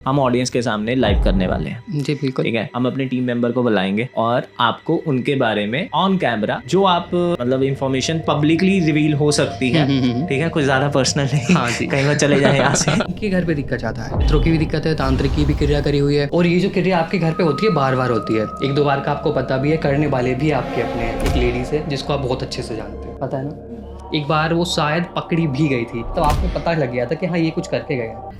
हम ऑडियंस के सामने लाइव करने वाले हैं। जी बिल्कुल। ठीक है, हम अपने टीम मेंबर को बुलाएंगे और आपको उनके बारे में ऑन कैमरा जो आप मतलब इंफॉर्मेशन पब्लिकली रिवील हो सकती है, ठीक है, कुछ ज्यादा पर्सनल नहीं, हाँ जी। कहीं वो चले जाए यहाँ से। उनके घर पे दिक्कत ज्यादा है, पितरों की भी दिक्कत है, तांत्रिक की भी क्रिया करी हुई है, और ये जो क्रिया आपके घर पे होती है बार बार होती है। एक दो बार का आपको पता भी है, करने वाले भी आपके अपने हैं। एक लेडीज है जिसको आप बहुत अच्छे से जानते हैं, पता है ना। एक बार वो शायद पकड़ी भी गई थी, तो आपको पता लग गया था कि हाँ ये कुछ करके गया।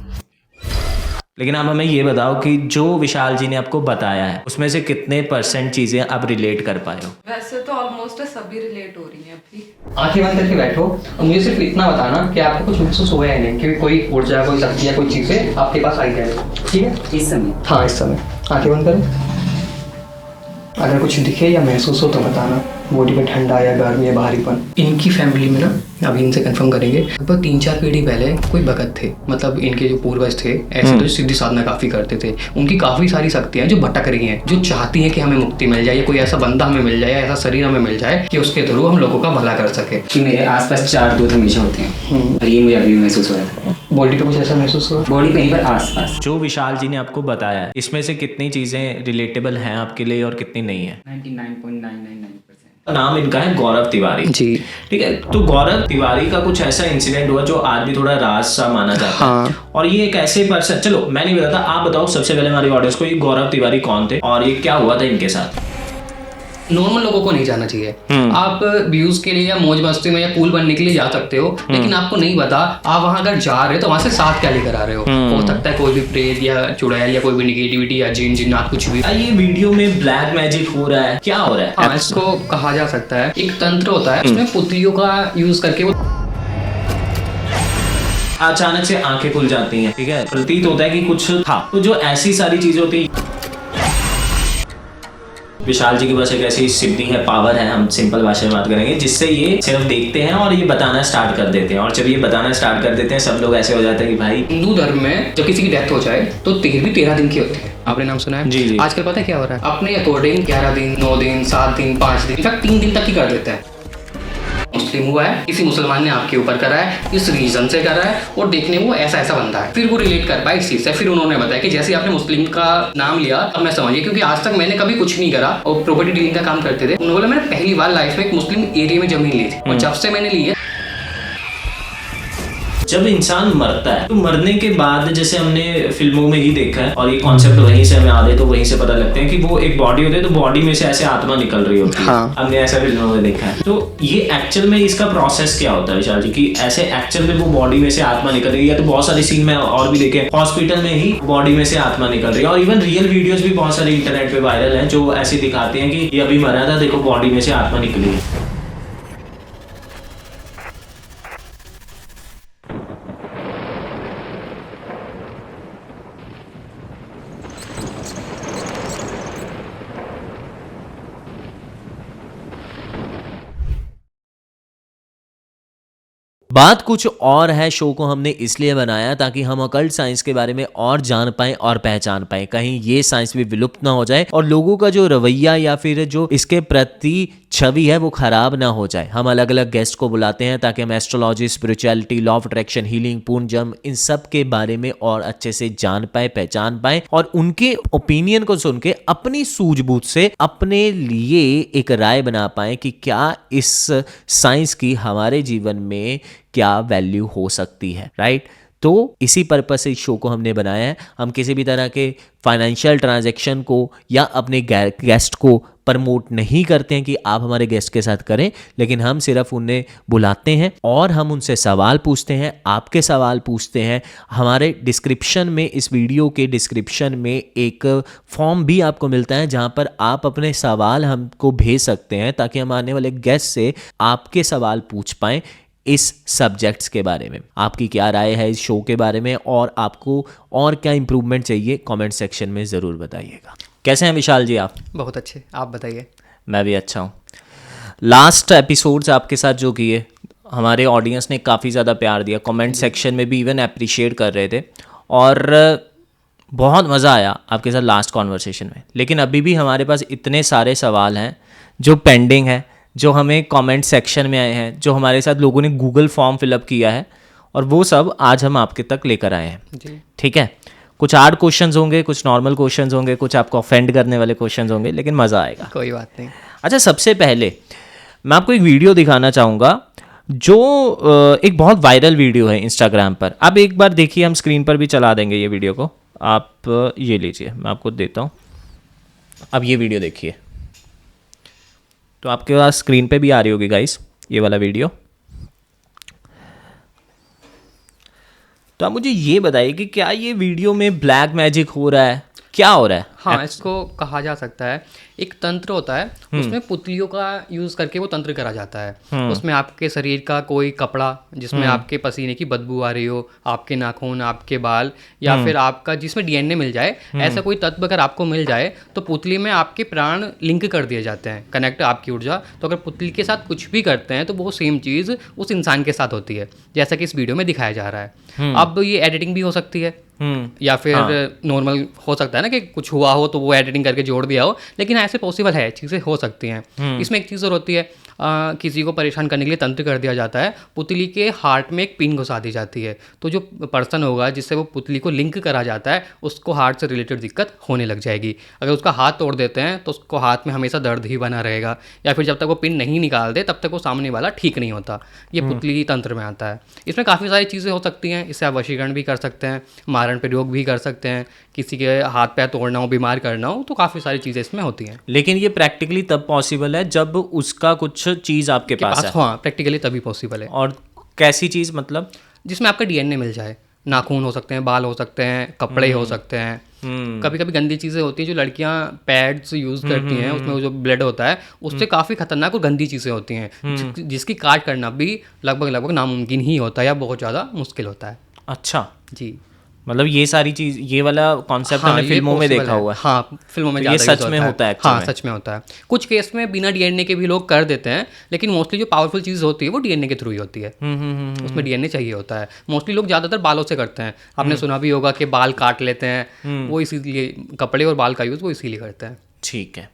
लेकिन आप हमें ये बताओ कि जो विशाल जी ने आपको बताया है उसमें से कितने % चीजें आप रिलेट कर पाए हो? वैसे तो ऑलमोस्ट सभी रिलेट हो रही हैं अभी। आंखें बंद करके बैठो और मुझे सिर्फ इतना बताना कि आपको कुछ महसूस हुआ है नहीं, कि कोई ऊर्जा, कोई शक्ति या कोई चीजें आपके पास आई जाए। ठीक है, इस समय? हाँ इस समय। आंखें बंद करो। अगर कुछ दिखे या महसूस हो तो बताना, बॉडी पे ठंडा या गर्म या भारीपन। इनकी फैमिली में ना, अभी इनसे कंफर्म करेंगे, लगभग 3-4 पीढ़ी पहले कोई भगत थे, मतलब इनके जो पूर्वज थे ऐसे तो सिद्धि साधना काफ़ी करते थे। उनकी काफ़ी सारी शक्तियाँ जो भटक रही हैं, जो चाहती हैं कि हमें मुक्ति मिल जाए, या कोई ऐसा बंदा हमें मिल जाए, ऐसा शरीर हमें मिल जाए कि उसके थ्रू हम लोगों का भला कर सके। कि मेरे आसपास 4 दूध हमेशा होते हैं और ये मुझे अभी महसूस हो रहा था। बॉडी पे कुछ ऐसा महसूस हुआ? बॉडी कहीं पर आसपास। जो विशाल जी ने आपको बताया है इसमें से कितनी चीजें रिलेटेबल हैं आपके लिए और कितनी नहीं है? 99.999%। नाम इनका है गौरव तिवारी जी। ठीक है, तो गौरव तिवारी का कुछ ऐसा इंसिडेंट हुआ जो आज भी थोड़ा राज सा माना जाता है। और ये एक ऐसे पर्सन, चलो मैं नहीं बताता, आप बताओ सबसे पहले हमारी ऑडियंस को ये गौरव तिवारी कौन थे और ये क्या हुआ था इनके साथ? नॉर्मल लोगों को नहीं जाना चाहिए। आप व्यूज के लिए या मौज मस्ती में या कूल बनने के लिए जा सकते हो, लेकिन आपको नहीं पता आप वहां अगर जा रहे हो तो वहां से साथ क्या लेकर आ रहे हो सकता है कोई भी प्रेत या चुड़ैल या कोई भी निगेटिविटी या जिन्नात कुछ भी। ये वीडियो में ब्लैक मैजिक हो रहा है, क्या हो रहा है? हाँ, इसको कहा जा सकता है एक तंत्र होता है, उसमें पुतलियों का यूज करके वो अचानक से आंखें खुल जाती हैं, ठीक है, प्रतीत होता है कि कुछ था। तो जो ऐसी सारी चीजें होती है, विशाल जी के पास एक ऐसी सिद्धि है, पावर है, हम सिंपल भाषा में बात करेंगे, जिससे ये सिर्फ देखते हैं और ये बताना स्टार्ट कर देते हैं। और जब ये बताना स्टार्ट कर देते हैं सब लोग ऐसे हो जाते हैं कि भाई। हिंदू धर्म में जब किसी की डेथ हो जाए तो 13 दिन की होती है। आपने नाम सुना है? जी। आजकल पता है क्या हो रहा है, अपने अकॉर्डिंग 11 दिन, 9 दिन, 7 दिन, 5 दिन, इनफैक्ट 3 दिन तक ही कर देता है। मुस्लिम हुआ है, किसी मुसलमान ने आपके ऊपर करा है, इस रीजन से करा है, और देखने वो ऐसा बंदा है, फिर वो रिलेट कर पाए इस चीज से। फिर उन्होंने बताया कि जैसे आपने मुस्लिम का नाम लिया, अब मैं समझिए, क्योंकि आज तक मैंने कभी कुछ नहीं करा और प्रॉपर्टी डीलिंग का काम करते थे। उन्होंने बोला मैंने पहली बार लाइफ में एक मुस्लिम एरिया में जमीन ली थी, और जब से मैंने ली है। जब इंसान मरता है तो मरने के बाद, जैसे हमने फिल्मों में ही देखा है, और ये कॉन्सेप्ट वहीं से हमें आते तो वहीं से पता लगते हैं कि वो एक बॉडी होती है, तो बॉडी में से ऐसे आत्मा निकल रही होती है। हाँ। हमने ऐसा फिल्मों में देखा है। तो ये एक्चुअल में इसका प्रोसेस क्या होता है विशाल जी, कि ऐसे एक्चुअल में वो बॉडी में से आत्मा निकल रही है? तो बहुत सारी सीन में और भी देखे, हॉस्पिटल में ही बॉडी में से आत्मा निकल रही है, और इवन रियल वीडियोस भी बहुत सारे इंटरनेट पे वायरल हैं जो ऐसे दिखाते हैं कि ये अभी मरा था, देखो बॉडी में से आत्मा निकली है। बात कुछ और है, शो को हमने इसलिए बनाया ताकि हम अकल्ट साइंस के बारे में और जान पाएं और पहचान पाएं, कहीं ये साइंस भी विलुप्त ना हो जाए और लोगों का जो रवैया या फिर जो इसके प्रति छवि है वो खराब ना हो जाए। हम अलग अलग गेस्ट को बुलाते हैं ताकि हम astrology, spirituality, law of attraction, healing, पूर्णजन्म, इन सब के बारे में और अच्छे से जान पाए, पहचान पाए, और उनके ओपिनियन को सुन के अपनी सूझबूझ से अपने लिए एक राय बना पाए कि क्या इस साइंस की हमारे जीवन में क्या वैल्यू हो सकती है, राइट? तो इसी पर्पज से इस शो को हमने बनाया है। हम किसी भी तरह के फाइनेंशियल ट्रांजैक्शन को या अपने गेस्ट को प्रमोट नहीं करते हैं कि आप हमारे गेस्ट के साथ करें, लेकिन हम सिर्फ उन्हें बुलाते हैं और हम उनसे सवाल पूछते हैं, आपके सवाल पूछते हैं। हमारे डिस्क्रिप्शन में, इस वीडियो के डिस्क्रिप्शन में एक फॉर्म भी आपको मिलता है जहां पर आप अपने सवाल हमको भेज सकते हैं ताकि हम आने वाले गेस्ट से आपके सवाल पूछ पाएँ इस सब्जेक्ट्स के बारे में। आपकी क्या राय है इस शो के बारे में और आपको और क्या इम्प्रूवमेंट चाहिए, कमेंट सेक्शन में ज़रूर बताइएगा। कैसे हैं विशाल जी आप? बहुत अच्छे, आप बताइए। मैं भी अच्छा हूँ। लास्ट एपिसोड्स आपके साथ जो किए, हमारे ऑडियंस ने काफ़ी ज़्यादा प्यार दिया, कमेंट सेक्शन में भी इवन अप्रिशिएट कर रहे थे, और बहुत मज़ा आया आपके साथ लास्ट कॉन्वर्सेशन में। लेकिन अभी भी हमारे पास इतने सारे सवाल हैं जो पेंडिंग है, जो हमें कमेंट सेक्शन में आए हैं, जो हमारे साथ लोगों ने गूगल फॉर्म फिलअप किया है, और वो सब आज हम आपके तक लेकर आए हैं। ठीक है, कुछ हार्ड क्वेश्चंस होंगे, कुछ नॉर्मल क्वेश्चंस होंगे, कुछ आपको ऑफेंड करने वाले क्वेश्चंस होंगे, लेकिन मज़ा आएगा। कोई बात नहीं। अच्छा, सबसे पहले मैं आपको एक वीडियो दिखाना चाहूँगा जो एक बहुत वायरल वीडियो है इंस्टाग्राम पर। आप एक बार देखिए, हम स्क्रीन पर भी चला देंगे ये वीडियो को। आप ये लीजिए, मैं आपको देता हूँ। अब ये वीडियो देखिए, तो आपके पास स्क्रीन पे भी आ रही होगी गाइस ये वाला वीडियो। तो आप मुझे ये बताइए कि क्या ये वीडियो में ब्लैक मैजिक हो रहा है, क्या हो रहा है? हाँ, इसको कहा जा सकता है, एक तंत्र होता है, उसमें पुतलियों का यूज़ करके वो तंत्र करा जाता है। उसमें आपके शरीर का कोई कपड़ा जिसमें आपके पसीने की बदबू आ रही हो, आपके नाखून, आपके बाल, या फिर आपका जिसमें डीएनए मिल जाए, ऐसा कोई तत्व अगर आपको मिल जाए तो पुतली में आपके प्राण लिंक कर दिए जाते हैं, कनेक्ट आपकी ऊर्जा। तो अगर पुतली के साथ कुछ भी करते हैं तो वो सेम चीज़ उस इंसान के साथ होती है, जैसा कि इस वीडियो में दिखाया जा रहा है। अब ये एडिटिंग भी हो सकती है, या फिर नॉर्मल हो सकता है ना कि कुछ हुआ हो तो वो एडिटिंग करके जोड़ दिया हो, लेकिन ऐसे पॉसिबल है, चीज़ें हो सकती हैं। इसमें एक चीज़ और होती है, किसी को परेशान करने के लिए तंत्र कर दिया जाता है, पुतली के हार्ट में एक पिन घुसा दी जाती है, तो जो पर्सन होगा जिससे वो पुतली को लिंक करा जाता है उसको हार्ट से रिलेटेड दिक्कत होने लग जाएगी। अगर उसका हाथ तोड़ देते हैं तो उसको हाथ में हमेशा दर्द ही बना रहेगा, या फिर जब तक वो पिन नहीं निकाल दे तब तक वो सामने वाला ठीक नहीं होता। ये पुतली तंत्र में आता है। इसमें काफ़ी सारी चीज़ें हो सकती हैं, इससे आप वशीकरण भी कर सकते हैं, मारण प्रयोग भी कर सकते हैं, किसी के हाथ पैर तोड़ना हो, बीमार करना हो, तो काफ़ी सारी चीज़ें इसमें होती हैं। लेकिन ये प्रैक्टिकली तब पॉसिबल है जब उसका कुछ चीज़ आपके पास है। हाँ, प्रैक्टिकली तभी पॉसिबल है। और कैसी चीज़ मतलब? जिसमें आपका डीएनए मिल जाए, नाखून हो सकते हैं, बाल हो सकते हैं, कपड़े हो सकते हैं। कभी कभी गंदी चीज़ें होती हैं जो लड़कियां पैड्स यूज़ करती हैं, उसमें जो ब्लड होता है उससे काफ़ी खतरनाक और गंदी चीज़ें होती हैं, जिसकी काट करना भी लगभग नामुमकिन ही होता है या बहुत ज़्यादा मुश्किल होता है। अच्छा जी, मतलब ये सारी चीज, ये वाला कॉन्सेप्ट हमने फिल्मों में देखा हुआ है। हाँ, फिल्मों में तो ये सच में होता है? हाँ, सच में होता है। कुछ केस में बिना डीएनए के भी लोग कर देते हैं, लेकिन मोस्टली जो पावरफुल चीज़ होती है वो डीएनए के थ्रू ही होती है। उसमें डीएनए चाहिए होता है। मोस्टली लोग ज़्यादातर बालों से करते हैं, आपने सुना भी होगा कि बाल काट लेते हैं, वो इसीलिए कपड़े और बाल का यूज़ वो इसीलिए करते हैं। ठीक है।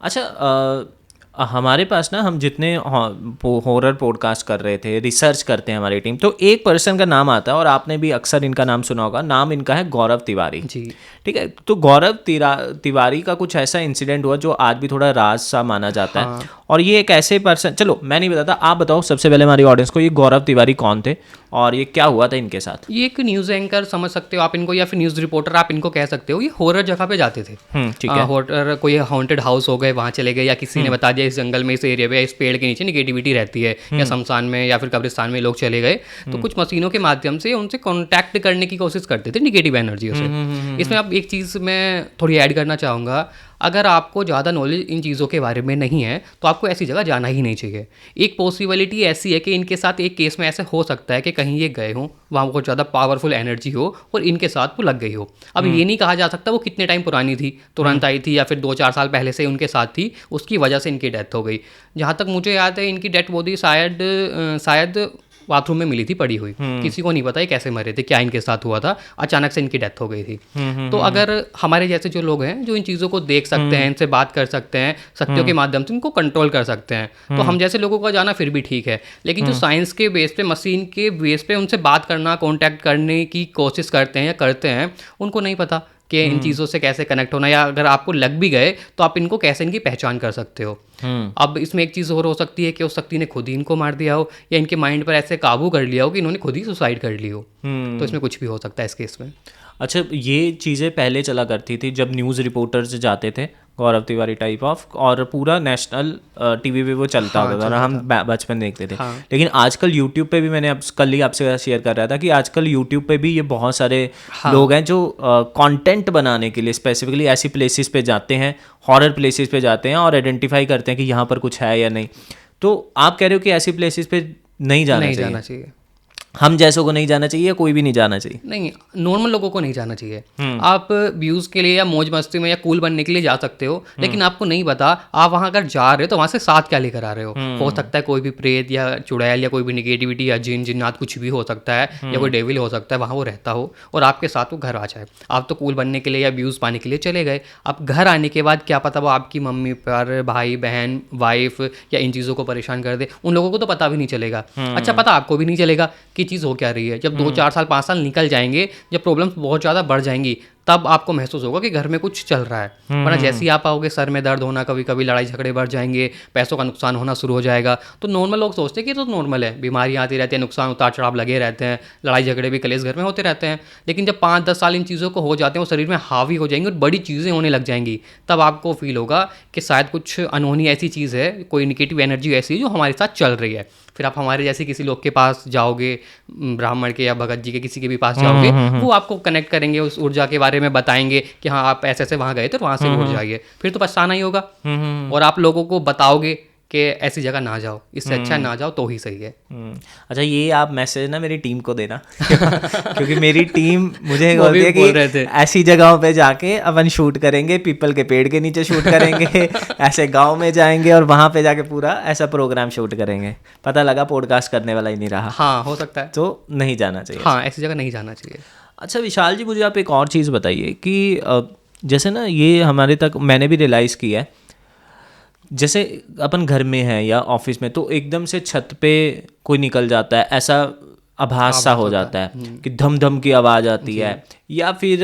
अच्छा, हमारे पास ना, हम जितने हॉरर पॉडकास्ट कर रहे थे, रिसर्च करते हैं हमारी टीम, तो एक पर्सन का नाम आता है और आपने भी अक्सर इनका नाम सुना होगा। नाम इनका है गौरव तिवारी जी, ठीक है। तो गौरव तिवारी का कुछ ऐसा इंसिडेंट हुआ जो आज भी थोड़ा राज सा माना जाता है। और ये एक ऐसे पर्सन, चलो मैं नहीं बताता, आप बताओ सबसे पहले हमारी ऑडियंस को, ये गौरव तिवारी कौन थे और ये क्या हुआ था इनके साथ? ये एक न्यूज़ एंकर समझ सकते हो आप इनको, या फिर न्यूज़ रिपोर्टर आप इनको कह सकते हो। ये हॉरर जगह पे जाते थे। ठीक है। हॉरर, कोई हॉन्टेड हाउस हो गए, वहाँ चले गए, या किसी ने बता दिया इस जंगल में, इस एरिया में, इस पेड़ के नीचे निगेटिविटी रहती है, या शमशान में या फिर कब्रिस्तान में लोग चले गए, तो कुछ मशीनों के माध्यम से उनसे कॉन्टैक्ट करने की कोशिश करते थे निगेटिव एनर्जियों से। इसमें अब एक चीज़ मैं थोड़ी ऐड करना चाहूँगा, अगर आपको ज़्यादा नॉलेज इन चीज़ों के बारे में नहीं है तो आपको ऐसी जगह जाना ही नहीं चाहिए। एक पॉसिबिलिटी ऐसी है कि इनके साथ एक केस में ऐसे हो सकता है कि कहीं ये गए हों, वहाँ बहुत ज़्यादा पावरफुल एनर्जी हो और इनके साथ वो लग गई हो। अब ये नहीं कहा जा सकता वो कितने टाइम पुरानी थी, तुरंत आई थी, या फिर 2-4 साल पहले से उनके साथ थी, उसकी वजह से इनकी डेथ हो गई। जहाँ तक मुझे याद है इनकी डेथ बॉडी शायद बाथरूम में मिली थी पड़ी हुई, किसी को नहीं पता ये कैसे मरे थे, क्या इनके साथ हुआ था, अचानक से इनकी डेथ हो गई थी। तो अगर हमारे जैसे जो लोग हैं जो इन चीज़ों को देख सकते हैं, इनसे बात कर सकते हैं, शक्तियों के माध्यम से इनको कंट्रोल कर सकते हैं, तो हम जैसे लोगों का जाना फिर भी ठीक है। लेकिन जो साइंस के बेस पे, मशीन के बेस पे उनसे बात करना, कॉन्टैक्ट करने की कोशिश करते हैं या करते हैं, उनको नहीं पता कि इन चीज़ों से कैसे कनेक्ट होना, या अगर आपको लग भी गए तो आप इनको कैसे इनकी पहचान कर सकते हो। अब इसमें एक चीज़ और हो सकती है कि उस शक्ति ने खुद ही इनको मार दिया हो, या इनके माइंड पर ऐसे काबू कर लिया हो कि इन्होंने खुद ही सुसाइड कर ली हो। तो इसमें कुछ भी हो सकता है इस केस में। अच्छा, ये चीज़ें पहले चला करती थी जब न्यूज़ रिपोर्टर्स जाते थे, गौरव तिवारी टाइप ऑफ, और पूरा नेशनल टीवी पे वो चलता होता था, और हम बचपन देखते थे। लेकिन आजकल यूट्यूब पे भी, मैंने अब कल ही आपसे शेयर कर रहा था कि आजकल यूट्यूब पे भी ये बहुत सारे लोग हैं जो कंटेंट बनाने के लिए स्पेसिफिकली ऐसी प्लेसेस पे जाते हैं, हॉरर प्लेसेस पे जाते हैं और आइडेंटिफाई करते हैं कि यहाँ पर कुछ है या नहीं। तो आप कह रहे हो कि ऐसी प्लेसेस पे नहीं जाना चाहिए? हम जैसों को नहीं जाना चाहिए या कोई भी नहीं जाना चाहिए? नहीं, नॉर्मल लोगों को नहीं जाना चाहिए। आप व्यूज़ के लिए या मौज मस्ती में या कूल बनने के लिए जा सकते हो, लेकिन आपको नहीं पता आप वहाँ अगर जा रहे हो तो वहाँ से साथ क्या लेकर आ रहे हो सकता है कोई भी प्रेत या चुड़ैल या कोई भी निगेटिविटी या जिन्नात कुछ भी हो सकता है, या कोई डेविल हो सकता है, वहाँ वो रहता हो और आपके साथ वो घर आ जाए। आप तो कूल बनने के लिए या व्यूज़ पाने के लिए चले गए, आप घर आने के बाद क्या पता वो आपकी मम्मी पर, भाई बहन, वाइफ या इन चीज़ों को परेशान कर दे, उन लोगों को तो पता भी नहीं चलेगा। अच्छा, पता आपको भी नहीं चलेगा कि चीज़ हो क्या रही है। जब 2-4 साल 5 साल निकल जाएंगे, जब प्रॉब्लम्स बहुत ज़्यादा बढ़ जाएंगी, तब आपको महसूस होगा कि घर में कुछ चल रहा है। वरना जैसे ही आप आओगे, सर में दर्द होना, कभी कभी लड़ाई झगड़े बढ़ जाएंगे, पैसों का नुकसान होना शुरू हो जाएगा। तो नॉर्मल लोग सोचते हैं कि ये तो नॉर्मल है, बीमारियाँ आती रहती हैं, नुकसान उतार चढ़ाव लगे रहते हैं, लड़ाई झगड़े भी कलेश घर में होते रहते हैं। लेकिन जब 5-10 साल इन चीज़ों को हो जाते हैं, वो शरीर में हावी हो जाएंगी और बड़ी चीज़ें होने लग जाएंगी, तब आपको फील होगा कि शायद कुछ अनहोनी ऐसी चीज़ है, कोई निगेटिव एनर्जी ऐसी है जो हमारे साथ चल रही है। फिर आप हमारे जैसे किसी लोग के पास जाओगे, ब्राह्मण के या भगत जी के किसी के भी पास जाओगे, वो आपको कनेक्ट करेंगे, उस ऊर्जा के बारे में बताएंगे कि हाँ आप ऐसे ऐसे वहाँ गए थे, वहाँ से भी उड़ जाइए। फिर तो पछताना ही होगा। और आप लोगों को बताओगे कि ऐसी जगह ना जाओ, इससे अच्छा ना जाओ तो ही सही है। अच्छा, ये आप मैसेज ना मेरी टीम को देना क्योंकि मेरी टीम मुझे वो भी बोलती है बोल रहे कि थे। ऐसी जगहों पे जाके अपन शूट करेंगे, पीपल के पेड़ के नीचे शूट करेंगे ऐसे गांव में जाएंगे और वहां पे जाके पूरा ऐसा प्रोग्राम शूट करेंगे। पता लगा पॉडकास्ट करने वाला ही नहीं रहा। हाँ, हो सकता है। तो नहीं जाना चाहिए। हाँ, ऐसी जगह नहीं जाना चाहिए। अच्छा विशाल जी, मुझे आप एक और चीज़ बताइए कि जैसे ना ये हमारे तक मैंने भी रियलाइज़ किया है, जैसे अपन घर में है या ऑफिस में, तो एकदम से छत पे कोई निकल जाता है, ऐसा आभास सा हो जाता है कि धम धम की आवाज़ आती है, या फिर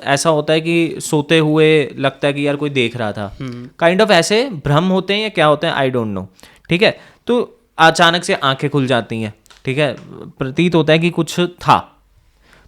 ऐसा होता है कि सोते हुए लगता है कि यार कोई देख रहा था। काइंड ऑफ ऐसे भ्रम होते हैं या क्या होते हैं, आई डोंट नो। ठीक है, तो अचानक से आंखें खुल जाती हैं, ठीक है, प्रतीत होता है कि कुछ था।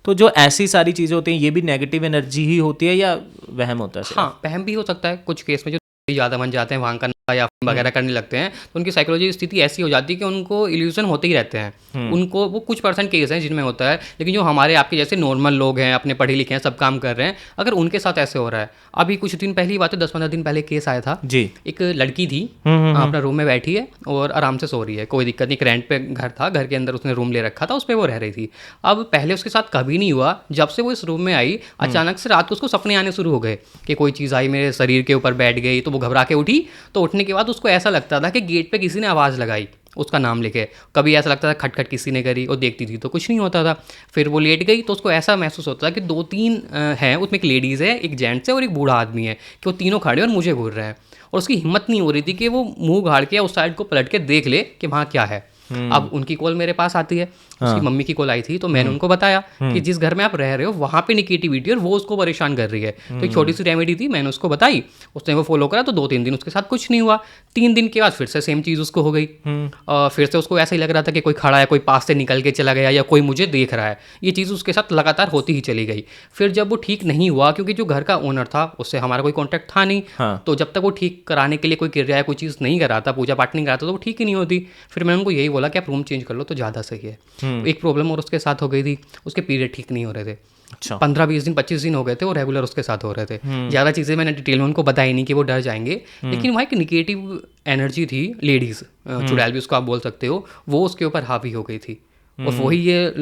तो जो ऐसी सारी चीज़ें होती हैं, ये भी नेगेटिव एनर्जी ही होती है या वहम होता है सिर्फ? हाँ, वहम भी हो सकता है कुछ केस में। जो ज़्यादा बन जाते हैं, वहाँ का या वगैरह करने लगते हैं, तो उनकी साइकोलॉजी स्थिति ऐसी हो जाती है कि उनको इल्यूजन होते ही रहते हैं। उनको वो कुछ % केस हैं जिनमें होता है, लेकिन जो हमारे आपके जैसे नॉर्मल लोग हैं, अपने पढ़े लिखे हैं, सब काम कर रहे हैं, अगर उनके साथ ऐसे हो रहा है। अभी कुछ दिन पहले ही बात है, 10-15 दिन पहले केस आया था जी। एक लड़की थी, अपना रूम में बैठी है और आराम से सो रही है, कोई दिक्कत नहीं। एक रेंट पे घर था, घर के अंदर उसने रूम ले रखा था, उस पर वो रह रही थी। अब पहले उसके साथ कभी नहीं हुआ, जब से वो इस रूम में आई, अचानक से रात को उसको सपने आने शुरू हो गए कि कोई चीज़ आई मेरे शरीर के ऊपर बैठ गई। तो वो घबरा के उठी, तो उठने के बाद उसको ऐसा लगता था कि गेट पे किसी ने आवाज़ लगाई उसका नाम लेके। कभी ऐसा लगता था खटखट किसी ने करी, और देखती थी तो कुछ नहीं होता था। फिर वो लेट गई तो उसको ऐसा महसूस होता था कि 2-3 हैं, उसमें एक लेडीज़ है, एक जेंट्स है और एक बूढ़ा आदमी है, कि वो तीनों खड़े और मुझे घूर रहे हैं। और उसकी हिम्मत नहीं हो रही थी कि वो मुंह गाड़ के उस साइड को पलट के देख ले कि वहाँ क्या है। अब उनकी कॉल मेरे पास आती है, उसकी मम्मी की कॉल आई थी, तो मैंने उनको बताया कि जिस घर में आप रह रहे हो वहाँ पे निगेटिविटी और वो उसको परेशान कर रही है। तो एक छोटी सी रेमेडी थी, मैंने उसको बताई, उसने वो फॉलो करा। तो 2-3 दिन उसके साथ कुछ नहीं हुआ। 3 दिन के बाद फिर से सेम चीज़ उसको हो गई। फिर से उसको ऐसा ही लग रहा था कि कोई खड़ा है, कोई पास से निकल के चला गया, या कोई मुझे देख रहा है। ये चीज़ उसके साथ लगातार होती ही चली गई। फिर जब वो ठीक नहीं हुआ, क्योंकि जो घर का ओनर था उससे हमारा कोई कॉन्टैक्ट था नहीं, तो जब तक वो ठीक कराने के लिए कोई क्रिया या कोई चीज़ नहीं कराता, पूजा पाठ नहीं कराता, तो वो ठीक ही नहीं होती। फिर मैंने उनको यही बोला कि आप रूम चेंज कर लो तो ज़्यादा सही है। एक प्रॉब्लम और उसके साथ हो गई थी, उसके पीरियड ठीक नहीं हो रहे थे। अच्छा। 15-20 दिन 25 दिन हो गए थे, वो रेगुलर उसके साथ हो रहे थे। ज़्यादा चीज़ें मैंने डिटेल में उनको बताई नहीं कि वो डर जाएंगे, लेकिन वहाँ एक निगेटिव एनर्जी थी, लेडीज़ चुड़ैल भी उसको आप बोल सकते हो, वो उसके ऊपर हावी हो गई थी। और वही ये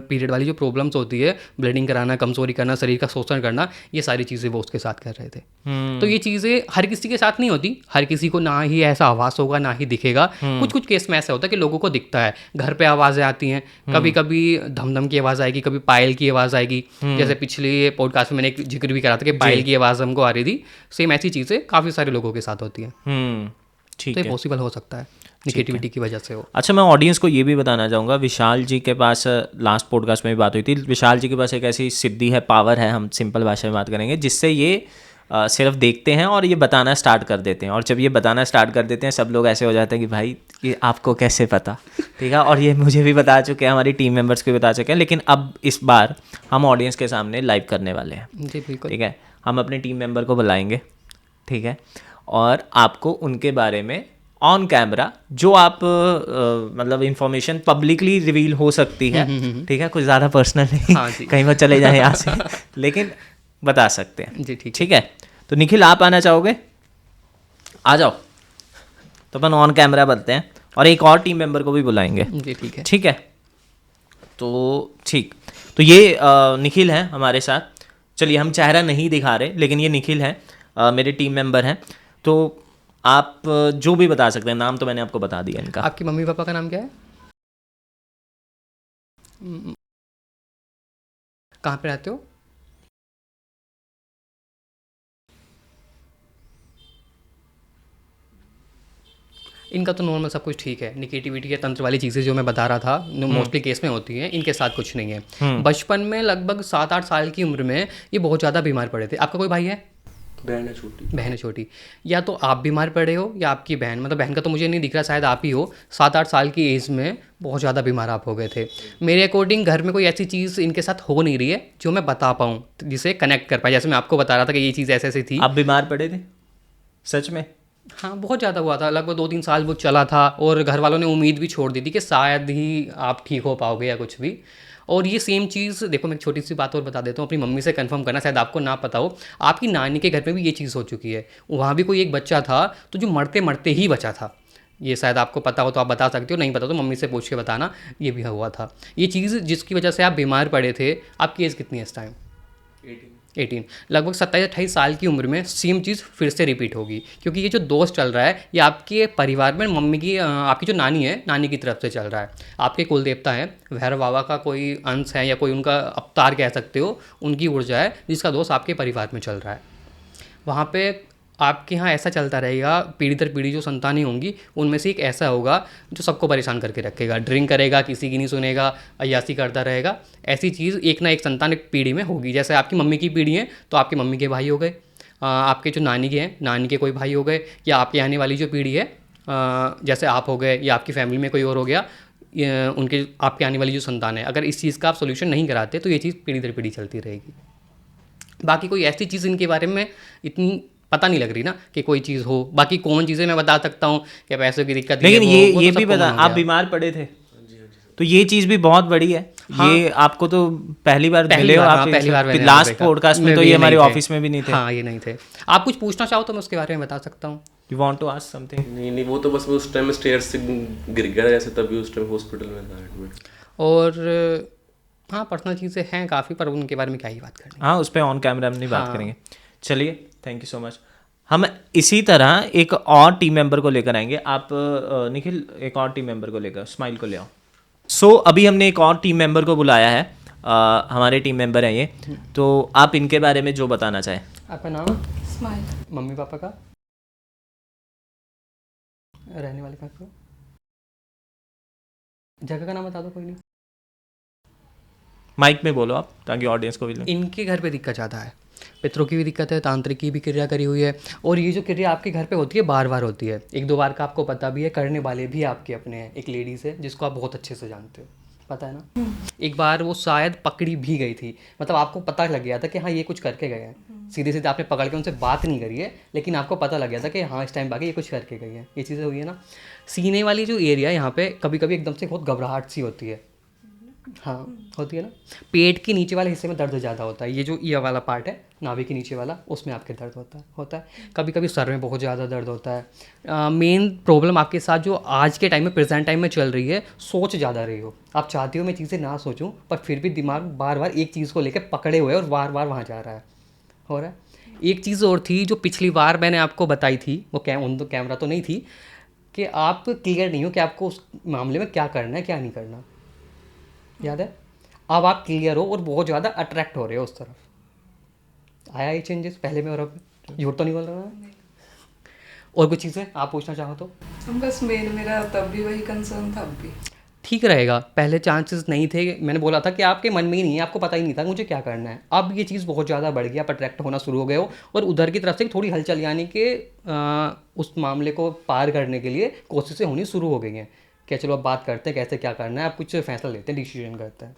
पीरियड वाली जो प्रॉब्लम्स होती है, ब्लीडिंग कराना, कमजोरी करना, शरीर का शोषण करना, ये सारी चीज़ें वो उसके साथ कर रहे थे। तो ये चीज़ें हर किसी के साथ नहीं होती, हर किसी को ना ही ऐसा आवाज़ होगा ना ही दिखेगा। कुछ कुछ केस में ऐसा होता है कि लोगों को दिखता है, घर पे आवाज़ें आती हैं, कभी कभी धमधम की आवाज़ आएगी, कभी पायल की आवाज़ आएगी। जैसे पिछले पॉडकास्ट में मैंने एक जिक्र भी करा था कि पायल की आवाज़ हमको आ रही थी। सेम ऐसी चीज़ें काफ़ी सारे लोगों के साथ होती हैं। ठीक तो है, ये पॉसिबल हो सकता है निगेटिविटी की वजह से हो। अच्छा, मैं ऑडियंस को ये भी बताना चाहूँगा, विशाल जी के पास लास्ट पॉडकास्ट में भी बात हुई थी, विशाल जी के पास एक ऐसी सिद्धि है, पावर है, हम सिंपल भाषा में बात करेंगे, जिससे ये सिर्फ देखते हैं और ये बताना स्टार्ट कर देते हैं। और जब ये बताना स्टार्ट कर देते हैं, सब लोग ऐसे हो जाते हैं कि भाई ये आपको कैसे पता, ठीक है। और ये मुझे भी बता चुके हैं, हमारी टीम मेंबर्स को भी बता चुके हैं, लेकिन अब इस बार हम ऑडियंस के सामने लाइव करने वाले हैं। जी बिल्कुल। ठीक है, हम अपने टीम मेंबर को बुलाएंगे, ठीक है, और आपको उनके बारे में ऑन कैमरा जो आप मतलब इंफॉर्मेशन पब्लिकली रिवील हो सकती है, ठीक है, कुछ ज़्यादा पर्सनल नहीं, हाँ जी। कहीं वो चले जाए यहाँ से, लेकिन बता सकते हैं। जी ठीक ठीक है, तो निखिल आप आना चाहोगे? आ जाओ, तो अपन ऑन कैमरा बनते हैं और एक और टीम मेंबर को भी बुलाएंगे। जी ठीक है। ठीक है, तो ठीक, तो ये निखिल है हमारे साथ। चलिए, हम चेहरा नहीं दिखा रहे, लेकिन ये निखिल है, मेरे टीम मेंबर हैं। तो आप जो भी बता सकते हैं, नाम तो मैंने आपको बता दिया इनका। आपके मम्मी पापा का नाम क्या है? कहाँ पे रहते हो? इनका तो नॉर्मल सब कुछ ठीक है, निगेटिविटी या तंत्र वाली चीज़ें जो मैं बता रहा था मोस्टली केस में होती हैं, इनके साथ कुछ नहीं है। बचपन में लगभग 7-8 साल की उम्र में ये बहुत ज़्यादा बीमार पड़े थे। आपका कोई भाई है? बहन है छोटी। या तो आप बीमार पड़े हो या आपकी बहन, मतलब बहन का तो मुझे नहीं दिख रहा, शायद आप ही हो। 7-8 साल की एज में बहुत ज़्यादा बीमार आप हो गए थे। मेरे अकॉर्डिंग घर में कोई ऐसी चीज़ इनके साथ हो नहीं रही है जो मैं बता पाऊँ, जिसे कनेक्ट कर पाए। जैसे मैं आपको बता रहा था कि ये चीज़ ऐसे ऐसी थी। आप बीमार पड़े थे सच में? हाँ, बहुत ज़्यादा हुआ था, लगभग 2-3 साल वो चला था और घर वालों ने उम्मीद भी छोड़ दी थी कि शायद ही आप ठीक हो पाओगे या कुछ भी। और ये सेम चीज़ देखो, मैं एक छोटी सी बात और बता देता हूँ, अपनी मम्मी से कंफर्म करना, शायद आपको ना पता हो, आपकी नानी के घर पे भी ये चीज़ हो चुकी है। वहाँ भी कोई एक बच्चा था तो जो मरते मरते ही बचा था। ये शायद आपको पता हो तो आप बता सकते हो, नहीं पता तो मम्मी से पूछ के बताना। ये भी हुआ था ये चीज़ जिसकी वजह से आप बीमार पड़े थे। आपकी एज कितनी है इस टाइम? 18। लगभग 27-28 साल की उम्र में सेम चीज़ फिर से रिपीट होगी, क्योंकि ये जो दोष चल रहा है ये आपके परिवार में मम्मी की आपकी जो नानी है, नानी की तरफ से चल रहा है। आपके कुल देवता है, भैरव बाबा का कोई अंश है या कोई उनका अवतार कह सकते हो, उनकी ऊर्जा है जिसका दोष आपके परिवार में चल रहा है। वहाँ पे आपके यहाँ ऐसा चलता रहेगा, पीढ़ी दर पीढ़ी जो संतानें होंगी उनमें से एक ऐसा होगा जो सबको परेशान करके रखेगा, ड्रिंक करेगा, किसी की नहीं सुनेगा, अय्यासी करता रहेगा। ऐसी चीज़ एक ना एक संतान एक पीढ़ी में होगी। जैसे आपकी मम्मी की पीढ़ी है तो आपकी मम्मी के भाई हो गए, आपके जो नानी के हैं नानी के कोई भाई हो गए, या आपके आने वाली जो पीढ़ी है जैसे आप हो गए या आपकी फैमिली में कोई और हो गया, उनके आपके आने वाली जो संतान है। अगर इस चीज़ का आप सोल्यूशन नहीं कराते तो ये चीज़ पीढ़ी दर पीढ़ी चलती रहेगी। बाकी कोई ऐसी चीज़ इनके बारे में इतनी पता नहीं लग रही ना कि कोई चीज़ हो। बाकी कौन चीज़ें मैं बता सकता हूँ कि पैसों की दिक्कत, लेकिन वो ये तो भी सबको बता, मालूम आप है। बीमार पड़े थे तो ये चीज़ भी बहुत बड़ी है। हाँ। ये आपको तो पहली बार पहली मिले हो बार, आप, हाँ, पहली बार मैंने लास्ट देखा। पॉडकास्ट में मैं तो भी ये नहीं हमारे थे। ऑफिस में भी नहीं थे। हाँ, ये नहीं थे। आप कुछ पूछना चाहो तो मैं उसके बारे में बता सकता हूँ। You want to ask something? नहीं, वो तो बस मैं उस टाइम स्टेयर से गिर गया था, जैसे तभी उस टाइम हॉस्पिटल में था एडमिट। और हाँ, पर्सनल चीज़ें हैं काफ़ी, पर उनके बारे में क्या ही बात करनी। हाँ, उस पर ऑन कैमरा हम नहीं बात हाँ। करेंगे। चलिए, थैंक यू सो मच। हम इसी तरह एक और टीम मेंबर को लेकर आएंगे। आप निखिल एक और टीम मेंबर को लेकर स्माइल को ले आओ। सो अभी हमने एक और टीम मेंबर को बुलाया है। हमारे टीम मेंबर हैं ये, तो आप इनके बारे में जो बताना चाहें। आपका नाम? स्माइल। मम्मी पापा का? रहने वाले कहाँ पे? जगह का नाम बता दो, कोई नहीं। माइक में बोलो आप, ताकि ऑडियंस को भी लगे। इनके घर पे दिक्कत ज़्यादा है, पितरों की भी दिक्कत है, तांत्रिक की भी क्रिया करी हुई है। और ये जो क्रिया आपके घर पे होती है बार बार होती है, 1-2 बार का आपको पता भी है, करने वाले भी आपके अपने हैं। एक लेडीज़ है जिसको आप बहुत अच्छे से जानते हो, पता है ना? एक बार वो शायद पकड़ी भी गई थी, मतलब आपको पता लग गया था कि हाँ ये कुछ करके गए हैं। सीधे सीधे आपने पकड़ के उनसे बात नहीं करी है, लेकिन आपको पता लग गया था कि हाँ इस टाइम बाकी ये कुछ करके गई है। ये चीज़ें हुई है ना। सीने वाली जो एरिया यहाँ पे कभी कभी एकदम से बहुत घबराहट सी होती है। हाँ, होती है ना। पेट के नीचे वाले हिस्से में दर्द ज़्यादा होता है, ये जो ये वाला पार्ट है नाभि के नीचे वाला, उसमें आपके दर्द होता है। कभी कभी सर में बहुत ज़्यादा दर्द होता है। मेन प्रॉब्लम आपके साथ जो आज के टाइम में, प्रेजेंट टाइम में चल रही है, सोच ज़्यादा रही हो। आप चाहते हो मैं चीज़ें ना सोचूं, पर फिर भी दिमाग बार बार एक चीज़ को लेकर पकड़े हुए है और बार बार वहाँ जा रहा है, हो रहा है। एक चीज़ और थी जो पिछली बार मैंने आपको बताई थी, वो कैमरा तो नहीं थी, कि आप क्लियर नहीं हो कि आपको उस मामले में क्या करना है क्या नहीं करना, याद है? अब आप क्लियर हो और बहुत ज़्यादा अट्रैक्ट हो रहे हो उस तरफ। आया ये चेंजेस पहले में और अब? झूठ तो नहीं बोल रहा मैं? और कुछ चीज़ें आप पूछना चाहो तो? बस मेरा तब भी वही कंसर्न था, अब भी ठीक रहेगा। पहले चांसेस नहीं थे, मैंने बोला था कि आपके मन में ही नहीं है, आपको पता ही नहीं था मुझे क्या करना है। अब ये चीज़ बहुत ज़्यादा बढ़ गया, आप अट्रैक्ट होना शुरू हो गए हो और उधर की तरफ से थोड़ी हलचल, यानी कि उस मामले को पार करने के लिए कोशिशें होनी शुरू हो गई हैं कि चलो अब बात करते हैं कैसे क्या करना है, अब कुछ फैसला लेते हैं, डिसीजन करते हैं।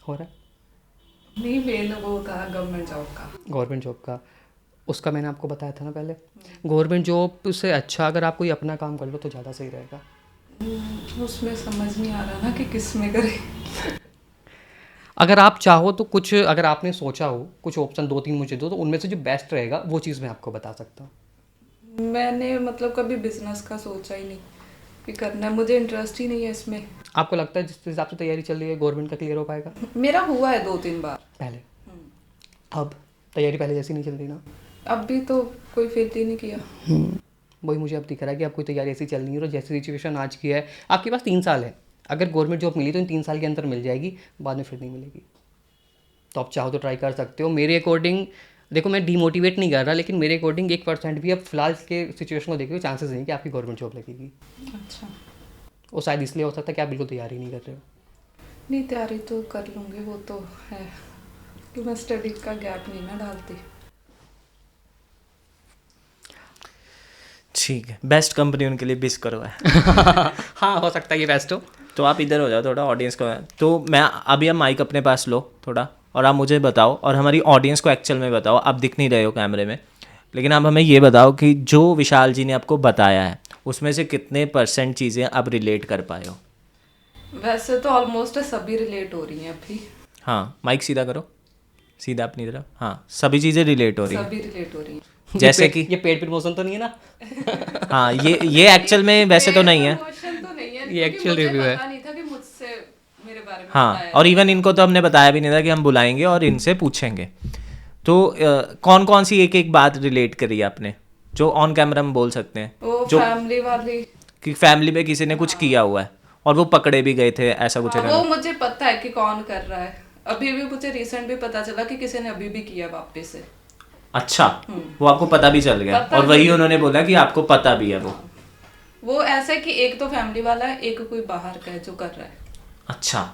हो रहा है? नहीं, मेन वो था गवर्नमेंट जॉब का। गवर्नमेंट जॉब का, उसका मैंने आपको बताया था ना पहले। गवर्नमेंट जॉब से अच्छा अगर आप कोई अपना काम कर लो तो ज़्यादा सही रहेगा। उसमें समझ नहीं आ रहा ना कि किस में करें। अगर आप चाहो तो कुछ, अगर आपने सोचा हो कुछ ऑप्शन 2-3 मुझे दो, तो उनमें से जो बेस्ट रहेगा वो चीज़ मैं आपको बता सकता हूँ। मैंने मतलब कभी बिजनेस का सोचा ही नहीं कि करना है, मुझे इंटरेस्ट ही नहीं है इसमें। आपको लगता है जिस हिसाब से तैयारी चल रही है गवर्नमेंट का क्लियर हो पाएगा? मेरा हुआ है 2-3 बार पहले, अब तैयारी पहले जैसी नहीं चल रही ना। अब भी तो कोई फील ही नहीं किया। वही मुझे अब दिख रहा है कि आपकी तैयारी ऐसी चल रही है और जैसी सिचुएशन आज की है, आपके पास 3 साल है। अगर गवर्नमेंट जॉब मिली तो इन 3 साल के अंदर मिल जाएगी, बाद में फिर नहीं मिलेगी। तो आप चाहो तो ट्राई कर सकते हो। मेरे अकॉर्डिंग देखो मैं डीमोटिवेट नहीं कर रहा, लेकिन मेरे अकॉर्डिंग 1% भी अब फिलहाल के सिचुएशन को देखते हुए चांसेस नहीं कि आपकी गवर्नमेंट जॉब लगेगी। अच्छा, वो शायद इसलिए हो सकता है कि आप बिल्कुल तैयारी नहीं कर रहे हो। नहीं तैयारी तो कर लूँगी, वो तो है कि मैं स्टडी का गैप नहीं ना डालती। ठीक है, बेस्ट कंपनी उनके लिए बिस करो है। हाँ, हो सकता है ये बेस्ट हो। तो आप इधर हो जाओ थोड़ा, ऑडियंस को। तो मैं अभी, आप माइक अपने पास लो थोड़ा, और आप मुझे बताओ और हमारी ऑडियंस को एक्चुअल में बताओ। आप दिख नहीं रहे हो कैमरे में, लेकिन आप हमें ये बताओ कि जो विशाल जी ने आपको बताया है उसमें से कितने % चीज़ें आप रिलेट कर पाए हो। वैसे तो ऑलमोस्ट सभी रिलेट हो रही हैं अभी। हाँ, माइक सीधा करो, सीधा अपनी तरफ। हाँ, सभी चीज़ें रिलेट हो रही हैं। सभी रिलेट हो रही हैं। जैसे कि ये पेड प्रमोशन तो नहीं है ना? हाँ, ये एक्चुअल में वैसे तो नहीं है। प्रमोशन तो नहीं है, ये actual review है। पता नहीं था कि मुझसे मेरे बारे में हाँ, बताया और इवन इनको तो हमने बताया भी नहीं था कि हम बुलाएंगे और इनसे पूछेंगे। तो कौन कौन सी एक एक बात रिलेट करी आपने जो ऑन कैमरा हम बोल सकते हैं? वो जो फैमिली वाली। कि फैमिली में किसी ने कुछ किया हुआ है और वो पकड़े भी गए थे, ऐसा कुछ हाँ, है? वो मुझे पता है कि कौन कर रहा है। अभी भी मुझे रिसेंट भी पता चला कि किसी ने अभी भी किया वापस से। अच्छा, वो आपको पता भी चल गया? पता और वही भी। उन्होंने बोला कि आपको पता भी है वो ऐसा है कि एक तो फैमिली वाला है, एक कोई बाहर का है जो कर रहा है। अच्छा,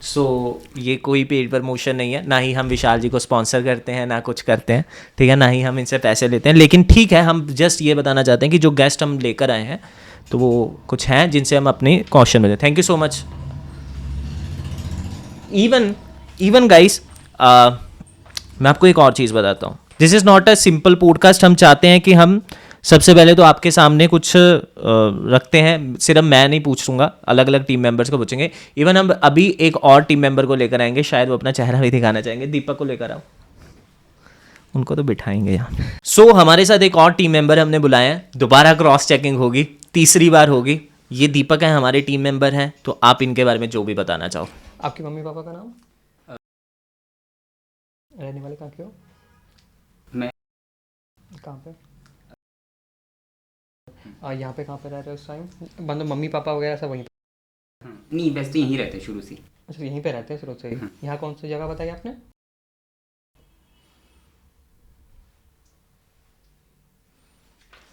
सो ये कोई पेड प्रमोशन नहीं है, ना ही हम विशाल जी को स्पॉन्सर करते हैं, ना कुछ करते हैं, ठीक है, ना ही हम इनसे पैसे लेते हैं। लेकिन ठीक है, हम जस्ट ये बताना चाहते हैं कि जो गेस्ट हम लेकर आए हैं तो वो कुछ हैं जिनसे हम अपनी क्वेश्चन में। Thank you so much. Even guys, मैं आपको एक और चीज़ बताता हूँ। This is not a simple podcast. हम चाहते हैं कि हम सबसे पहले तो आपके सामने कुछ रखते हैं। सिर्फ मैं नहीं पूछूंगा, अलग अलग टीम मेंबर्स को पूछेंगे। इवन हम अभी एक और टीम मेंबर को लेकर आएंगे, शायद वो अपना चेहरा भी दिखाना चाहेंगे। दीपक को लेकर आओ, उनको तो बिठाएंगे यहाँ। सो हमारे साथ एक और टीम मेंबर हमने बुलाया है। दोबारा क्रॉस चेकिंग होगी, तीसरी बार होगी। ये दीपक हैं, हमारे टीम मेंबर हैं। तो आप इनके बारे में जो भी बताना चाहो। आपके मम्मी पापा का नाम? रहने वाले कहाँ के हो? मैं कहाँ पे? यहाँ पे कहाँ पे रह रहे हो इस टाइम? मतलब मम्मी पापा वगैरह सब वहीं पे? नहीं, वैसे तो यहीं रहते हैं शुरू से। अच्छा, यहीं पे रहते हैं शुरू से ही। यहाँ कौन सी जगह बताई आपने?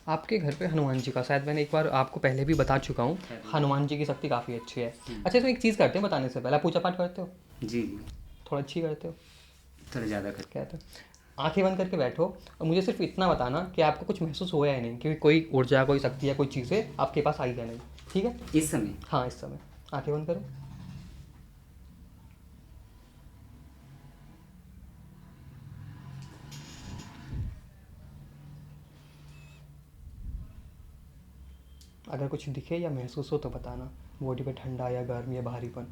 आपके घर पे हनुमान जी का, शायद मैंने एक बार आपको पहले भी बता चुका हूँ, हनुमान जी की शक्ति काफ़ी अच्छी है। अच्छा, तो एक चीज़ करते हैं बताने से पहले, आप पूजा पाठ करते हो? जी जी, थोड़ा अच्छी करते हो? थोड़ा ज़्यादा करते कहते हो। आंखें बंद करके बैठो और मुझे सिर्फ इतना बताना कि आपको कुछ महसूस हुआ या नहीं, कि कोई ऊर्जा, कोई शक्ति या कोई चीज़ें आपके पास आई या नहीं, ठीक है? हैं। इस समय हाँ, इस समय आंखें बंद करो। अगर कुछ दिखे या महसूस हो तो बताना, बॉडी पे ठंडा या गर्म या भारीपन।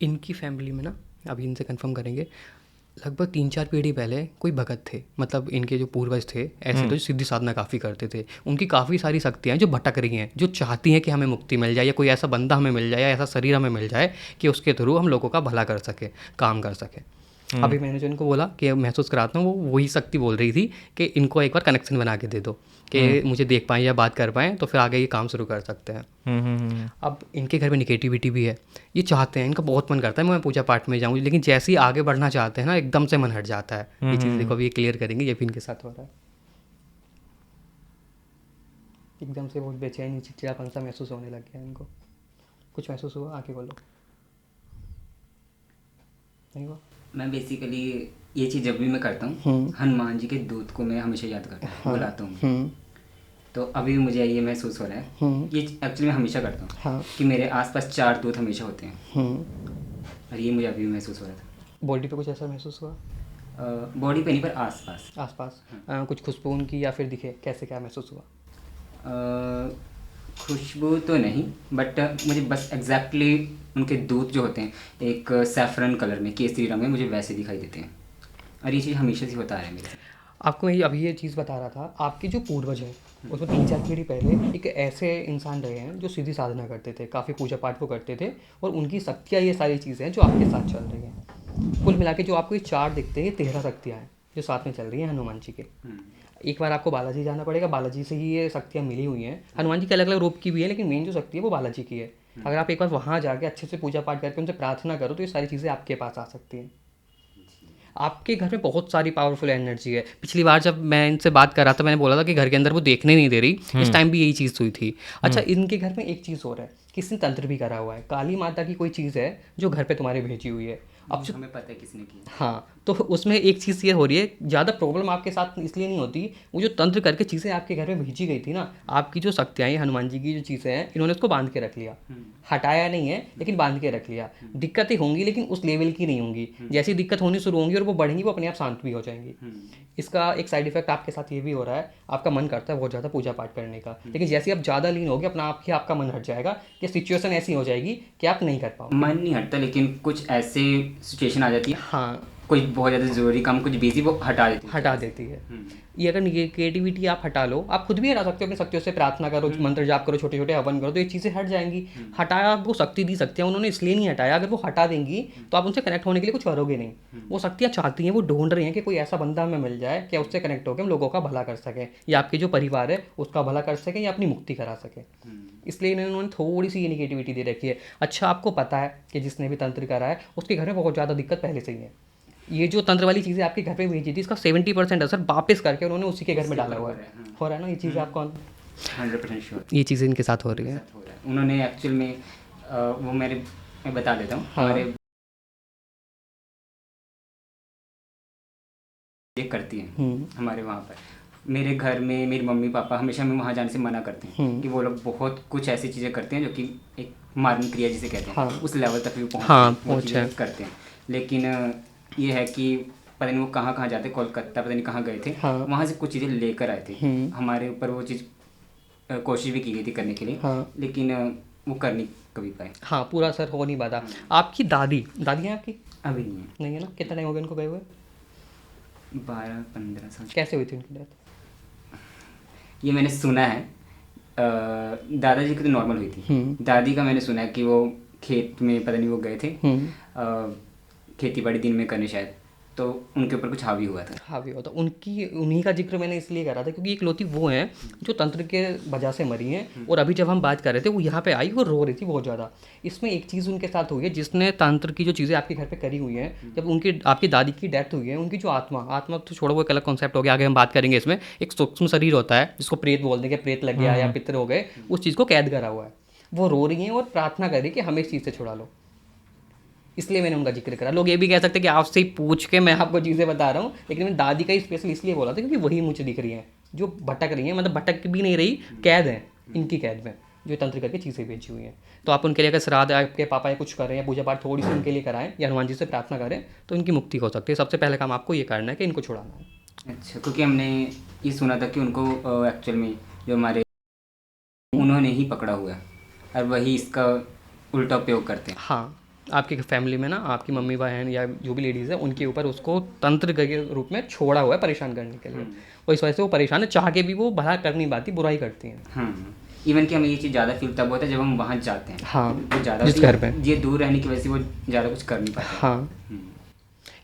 इनकी फैमिली में ना, अभी इनसे कंफर्म करेंगे, लगभग 3-4 पीढ़ी पहले कोई भगत थे, मतलब इनके जो पूर्वज थे ऐसे तो जो सिद्धि साधना काफ़ी करते थे। उनकी काफ़ी सारी शक्तियाँ जो भटक रही हैं, जो चाहती हैं कि हमें मुक्ति मिल जाए या कोई ऐसा बंदा हमें मिल जाए या ऐसा शरीर हमें मिल जाए कि उसके थ्रू हम लोगों का भला कर सके, काम कर सके। अभी मैंने जो इनको बोला कि महसूस कराता हूँ, वो वही शक्ति बोल रही थी कि इनको एक बार कनेक्शन बना के दे दो कि मुझे देख पाएँ या बात कर पाएँ, तो फिर आगे ये काम शुरू कर सकते हैं। अब इनके घर में निगेटिविटी भी है, ये चाहते हैं, इनका बहुत मन करता है मैं पूजा पाठ में जाऊँ, लेकिन जैसे ही आगे बढ़ना चाहते हैं ना, एकदम से मन हट जाता है। ये चीज़ देखो, अभी ये क्लियर करेंगे, ये भी इनके साथ हो रहा है। एकदम से बहुत बेचैनी, चिड़चिड़ापन सा महसूस होने लग गया इनको। कुछ महसूस हुआ? आके बोलो। नहीं हुआ? मैं बेसिकली ये चीज़ जब भी मैं करता हूँ, हनुमान जी के दूत को मैं हमेशा याद करता हूँ, बुलाता हूँ। तो अभी मुझे ये महसूस हो रहा है, ये एक्चुअली मैं हमेशा करता हूँ, हाँ। कि मेरे आसपास 4 दूत हमेशा होते हैं। और ये मुझे अभी महसूस हो रहा था। बॉडी पे कुछ ऐसा महसूस हुआ? बॉडी पे नहीं, पर आसपास। आसपास कुछ खुशबू उनकी या फिर दिखे, कैसे क्या महसूस हुआ? खुशबू तो नहीं, बट मुझे बस एग्जैक्टली उनके दूत जो होते हैं एक सैफरन कलर में, केसरी रंग में, मुझे वैसे दिखाई देते हैं। और ये चीज़ हमेशा से होता आ रहा है मेरे साथ। आपको मैं अभी ये चीज़ बता रहा था, आपके जो पूर्वज हैं उसमें 3-4 पीढ़ी पहले एक ऐसे इंसान रहे हैं जो सीधी साधना करते थे, काफ़ी पूजा पाठ वो करते थे, और उनकी शक्तियाँ ये सारी चीज़ें हैं जो आपके साथ चल रही हैं। कुल मिला के जो आपको ये 4 दिखते हैं, ये 13 शक्तियाँ हैं जो साथ में चल रही हैं हनुमान जी के। एक बार आपको बालाजी जाना पड़ेगा, बालाजी से ही ये शक्तियाँ मिली हुई हैं। हनुमान जी के अलग अलग रूप की भी है, लेकिन मेन जो शक्ति है वो बालाजी की है। अगर आप एक बार वहाँ जाके अच्छे से पूजा पाठ करके उनसे प्रार्थना करो तो ये सारी चीज़ें आपके पास आ सकती हैं। आपके घर में बहुत सारी पावरफुल एनर्जी है। पिछली बार जब मैं इनसे बात कर रहा था, मैंने बोला था कि घर के अंदर वो देखने नहीं दे रही, इस टाइम भी यही चीज़ हुई थी। अच्छा, इनके घर में एक चीज़ और है, किसी ने तंत्र भी करा हुआ है। काली माता की कोई चीज़ है जो घर पे तुम्हारे भेजी हुई है। अब जो हमें पता है किसने की। हाँ, तो उसमें एक चीज़ ये हो रही है, ज़्यादा प्रॉब्लम आपके साथ इसलिए नहीं होती, वो जो तंत्र करके चीज़ें आपके घर में भेजी गई थी ना, आपकी जो शक्तियाँ हैं, हनुमान जी की जो चीज़ें हैं, इन्होंने उसको बांध के रख लिया। हटाया नहीं है, लेकिन बांध के रख लिया। दिक्कतें होंगी लेकिन उस लेवल की नहीं होंगी। जैसी दिक्कत होनी शुरू होंगी और वो बढ़ेंगी, वो अपने आप शांत भी हो जाएंगी। इसका एक साइड इफेक्ट आपके साथ ये भी हो रहा है, आपका मन करता है बहुत ज़्यादा पूजा पाठ करने का, लेकिन जैसे आप ज़्यादा लीन होगे अपना आप ही आपका मन हट जाएगा कि सिचुएशन ऐसी हो जाएगी कि आप नहीं कर पाओगे। मन नहीं हटता, लेकिन कुछ ऐसे सिचुएशन आ जाती है, हाँ, कोई बहुत ज़्यादा ज़रूरी काम, कुछ बिजी, वो हटा देती है। ये अगर क्रिएटिविटी आप हटा लो, आप खुद भी हटा सकते हो अपनी शक्तियों से, प्रार्थना करो, मंत्र जाप करो, छोटे छोटे हवन करो, तो ये चीज़ें हट जाएंगी। हटाया, वो शक्ति दी शक्तियाँ उन्होंने इसलिए नहीं हटाया, अगर वो हटा देंगी तो आप उनसे कनेक्ट होने के लिए कुछ करोगे नहीं। वो शक्तियाँ चाहती हैं, वो ढूंढ रही हैं कि कोई ऐसा बंदा हमें मिल जाए कि उससे कनेक्ट होकर हम लोगों का भला कर सकें, या आपके जो परिवार है उसका भला कर सकें, या अपनी मुक्ति करा सकें। इसलिए इन्होंने थोड़ी सी ये निगेटिविटी दे रखी है। अच्छा, आपको पता है कि जिसने भी तंत्र करा है उसके घर में बहुत ज़्यादा दिक्कत पहले से ही है। ये जो तंत्र वाली चीज़ें आपके घर पे भेजी थी, इसका 70% असर वापस करके उन्होंने उसी के घर में डाला हुआ है। हो रहा है ना ये चीज़ें आपको? 100% श्योर ये चीज़ें इनके साथ हो रही हैं। हो रहा है। उन्होंने एक्चुअल में वो मैं बता देता हूँ। हाँ। हमारे ये करती हैं हमारे वहाँ पर। मेरे घर में मेरी मम्मी पापा हमेशा हमें वहाँ जाने से मना करते हैं कि वो लोग बहुत कुछ ऐसी चीज़ें करते हैं जो कि एक मारने क्रिया जिसे कहते हैं, हाँ। उस लेवल तक भी पहुँचे करते हैं। लेकिन ये है कि पता नहीं वो कहाँ जाते, कोलकाता पता नहीं कहाँ गए थे, वहाँ से कुछ चीज़ें लेकर आए थे। हमारे ऊपर वो चीज़ कोशिश भी की गई थी करने के लिए, लेकिन वो कर नहीं कभी पाए। हाँ, पूरा असर हो नहीं पाता। आपकी दादी है आपकी? अभी नहीं है। नहीं है ना? कितना टाइम हो गया उनको गए हुए? 12-15 साल। कैसे हुई थी उनकी डेथ? ये मैंने सुना है, दादाजी की तो नॉर्मल हुई थी। दादी का मैंने सुना है कि वो खेत में पता नहीं वो गए थे खेती बाड़ी दिन में करने शायद, तो उनके ऊपर कुछ हावी हुआ था। हावी हुआ था उन्हीं का जिक्र मैंने इसलिए करा था क्योंकि इकलौती वो हैं जो तंत्र के वजह से मरी हैं। और अभी जब हम बात कर रहे थे वो यहाँ पे आई और रो रही थी बहुत ज़्यादा। इसमें एक चीज़ उनके साथ हुई है, जिसने तंत्र की जो चीज़ें आपके घर पे करी हुई हैं, जब आपकी दादी की डेथ हुई है, उनकी जो आत्मा तो छोड़ो, वो एक अलग कॉन्सेप्ट हो गया, आगे हम बात करेंगे। इसमें एक सूक्ष्म शरीर होता है जिसको प्रेत बोल देंगे, प्रेत लग गया या पितर हो गए, उस चीज़ को कैद करा हुआ है। वो रो रही हैं और प्रार्थना कर रही कि हमें इस चीज़ से छुड़ा लो, इसलिए मैंने उनका जिक्र करा। लोग ये भी कह सकते हैं कि आपसे ही पूछ के मैं आपको चीज़ें बता रहा हूँ, लेकिन मैंने दादी का ही स्पेशल इसलिए बोला था क्योंकि वही मुझे दिख रही हैं जो भटक रही हैं, मतलब भटक भी नहीं रही, कैद हैं इनकी कैद में, जो तंत्र करके चीज़ें बेची हुई हैं। तो आप उनके लिए अगर श्राद्ध आपके पापा या कुछ करें या पूजा पाठ थोड़ी सी उनके लिए कराएं या हनुमान जी से प्रार्थना करें तो इनकी मुक्ति हो सकती है। सबसे पहले काम आपको ये करना है कि इनको छुड़ाना है। अच्छा, क्योंकि हमने ये सुना था कि उनको एक्चुअल में जो हमारे उन्होंने ही पकड़ा हुआ है और वही इसका उल्टा उपयोग करते हैं। हाँ, आपकी फैमिली में ना आपकी मम्मी बहन या जो भी लेडीज़ है उनके ऊपर उसको तंत्र के रूप में छोड़ा हुआ है परेशान करने के लिए, और इस वजह से वो परेशान है, चाह के भी वो भला कर नहीं पाती, बुराई करती हैं। इवन कि हमें ये चीज़ ज़्यादा फील तब होता है जब हम वहाँ जाते हैं। हाँ, वो ज़्यादा जिस घर पे ये दूर रहने की वजह से वो ज़्यादा कुछ कर नहीं पाते। हाँ,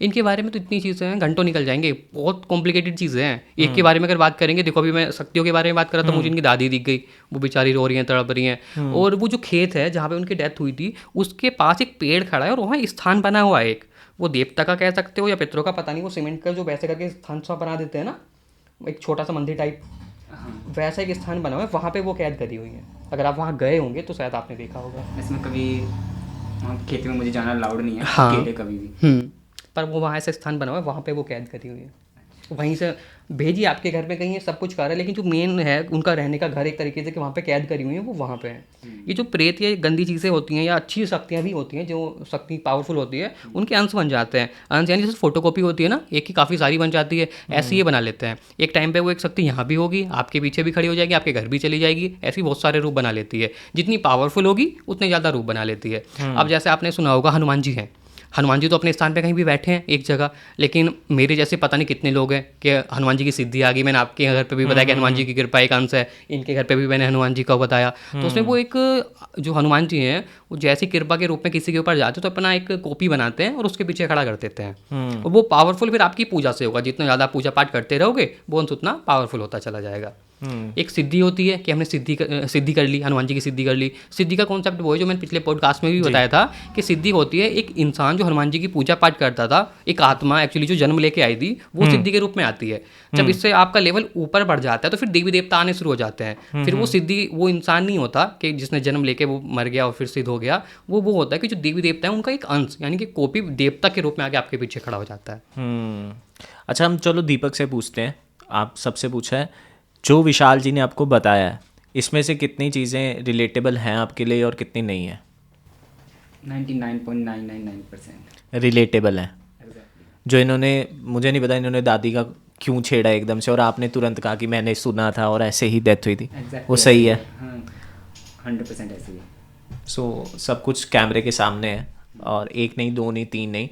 इनके बारे में तो इतनी चीज़ें हैं, घंटों निकल जाएंगे, बहुत कॉम्प्लिकेटेड चीज़ें हैं। एक के बारे में अगर बात करेंगे, देखो अभी मैं शक्तियों के बारे में बात कर रहा था, मुझे इनकी दादी दिख गई, वो बेचारी रो रही हैं, तड़प रही हैं। और वो जो खेत है जहाँ पे उनकी डेथ हुई थी, उसके पास एक पेड़ खड़ा है और वहाँ स्थान बना हुआ है एक, वो देवता का कह सकते हो या पितरों का, पता नहीं, वो सीमेंट का जो वैसे करके स्थान सा बना देते हैं ना, एक छोटा सा मंदिर टाइप, वैसा एक स्थान बना हुआ है, वहाँ पे वो कैद करी हुई है। अगर आप वहाँ गए होंगे तो शायद आपने देखा होगा। इसमें कभी खेती में मुझे जाना अलाउड नहीं है, हाँ, अकेले कभी भी। पर वो वहाँ ऐसा स्थान बना हुआ है, वहाँ पे वो कैद करी हुई है, वहीं से भेजी आपके घर पे कहीं है, सब कुछ कर रहा है, लेकिन जो मेन है उनका रहने का घर एक तरीके से कि वहाँ पे कैद करी हुई है, वो वहाँ पे है। ये जो प्रेत या गंदी चीज़ें होती हैं या अच्छी शक्तियाँ भी होती हैं, जो शक्ति पावरफुल होती है, उनके अंश बन जाते हैं। अंश यानी जैसे फोटोकॉपी होती है ना, एक की काफ़ी सारी बन जाती है, ऐसे ये बना लेते हैं। एक टाइम पे वो एक शक्ति यहाँ भी होगी, आपके पीछे भी खड़ी हो जाएगी, आपके घर भी चली जाएगी, ऐसी बहुत सारे रूप बना लेती है। जितनी पावरफुल होगी उतने ज़्यादा रूप बना लेती है। अब जैसे आपने सुना होगा हनुमान जी हैं, हनुमान जी तो अपने स्थान पे कहीं भी बैठे हैं एक जगह, लेकिन मेरे जैसे पता नहीं कितने लोग हैं कि हनुमान जी की सिद्धि आ गई। मैंने आपके घर पे भी बताया कि हनुमान जी की कृपा एक अंश है, इनके घर पे भी मैंने हनुमान जी का बताया। तो उसमें वो एक जो हनुमान जी हैं वो जैसी कृपा के रूप में किसी के ऊपर जाते हैं तो अपना एक कॉपी बनाते हैं और उसके पीछे खड़ा कर देते हैं, और वो पावरफुल फिर आपकी पूजा से होगा। जितना ज़्यादा पूजा पाठ करते रहोगे वो अंश उतना पावरफुल होता चला जाएगा। एक सिद्धि होती है कि हमने सिद्धि कर ली, हनुमान जी की सिद्धि कर ली। सिद्धि का कॉन्सेप्ट वो है जो मैंने पिछले पॉडकास्ट में भी बताया था कि सिद्धि होती है एक इंसान जो हनुमान जी की पूजा पाठ करता था, एक आत्मा एक्चुअली जो जन्म लेके आई थी, वो सिद्धि के रूप में आती है। जब इससे आपका लेवल ऊपर बढ़ जाता है तो फिर देवी देवता आने शुरू हो जाते हैं। फिर वो सिद्धि वो इंसान नहीं होता कि जिसने जन्म लेके वो मर गया और फिर सिद्ध हो गया। वो होता है कि जो देवी देवता है उनका एक अंश, यानी कि कॉपी देवता के रूप में आके आपके पीछे खड़ा हो जाता है। अच्छा, हम चलो दीपक से पूछते हैं। आप सबसे पूछा है, जो विशाल जी ने आपको बताया है इसमें से कितनी चीज़ें रिलेटेबल हैं आपके लिए और कितनी नहीं है? 99.999% रिलेटेबल है। जो इन्होंने, मुझे नहीं पता इन्होंने दादी का क्यों छेड़ा एकदम से, और आपने तुरंत कहा कि मैंने सुना था और ऐसे ही डेथ हुई थी। वो सही है। हाँ 100% ऐसे ही है। सो सब कुछ कैमरे के सामने है, और एक नहीं, दो नहीं, तीन नहीं।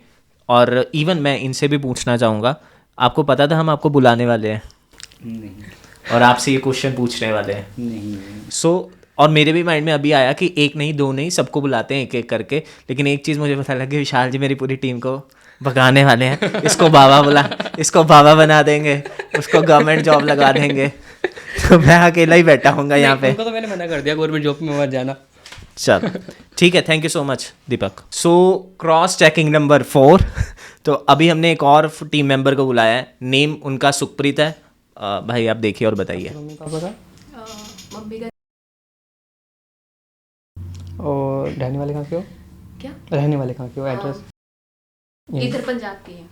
और इवन मैं इनसे भी पूछना चाहूँगा, आपको पता था हम आपको बुलाने वाले हैं नहीं और आपसे ये क्वेश्चन पूछने वाले हैं? नहीं सो और मेरे भी माइंड में अभी आया कि एक नहीं, दो नहीं, सबको बुलाते हैं एक एक करके। लेकिन एक चीज़ मुझे पता लगी, विशाल जी मेरी पूरी टीम को भगाने वाले हैं। इसको बाबा बना देंगे, उसको गवर्नमेंट जॉब लगा देंगे, तो मैं अकेला ही बैठा हूँगा यहाँ पे। उनको तो मैंने मना कर दिया गवर्नमेंट जॉब में मत जाना। चल ठीक है, thank you so much Deepak. So cross checking number 4। तो अभी हमने एक और टीम मेंबर को बुलाया है, नेम उनका सुखप्रीत है। भाई आप देखिए और बताइए। मम्मी पापा का मम्मी का और रहने वाले कहाँ के हो? क्या? रहने वाले कहाँ के हो? एड्रेस? इधर पंजाब की है।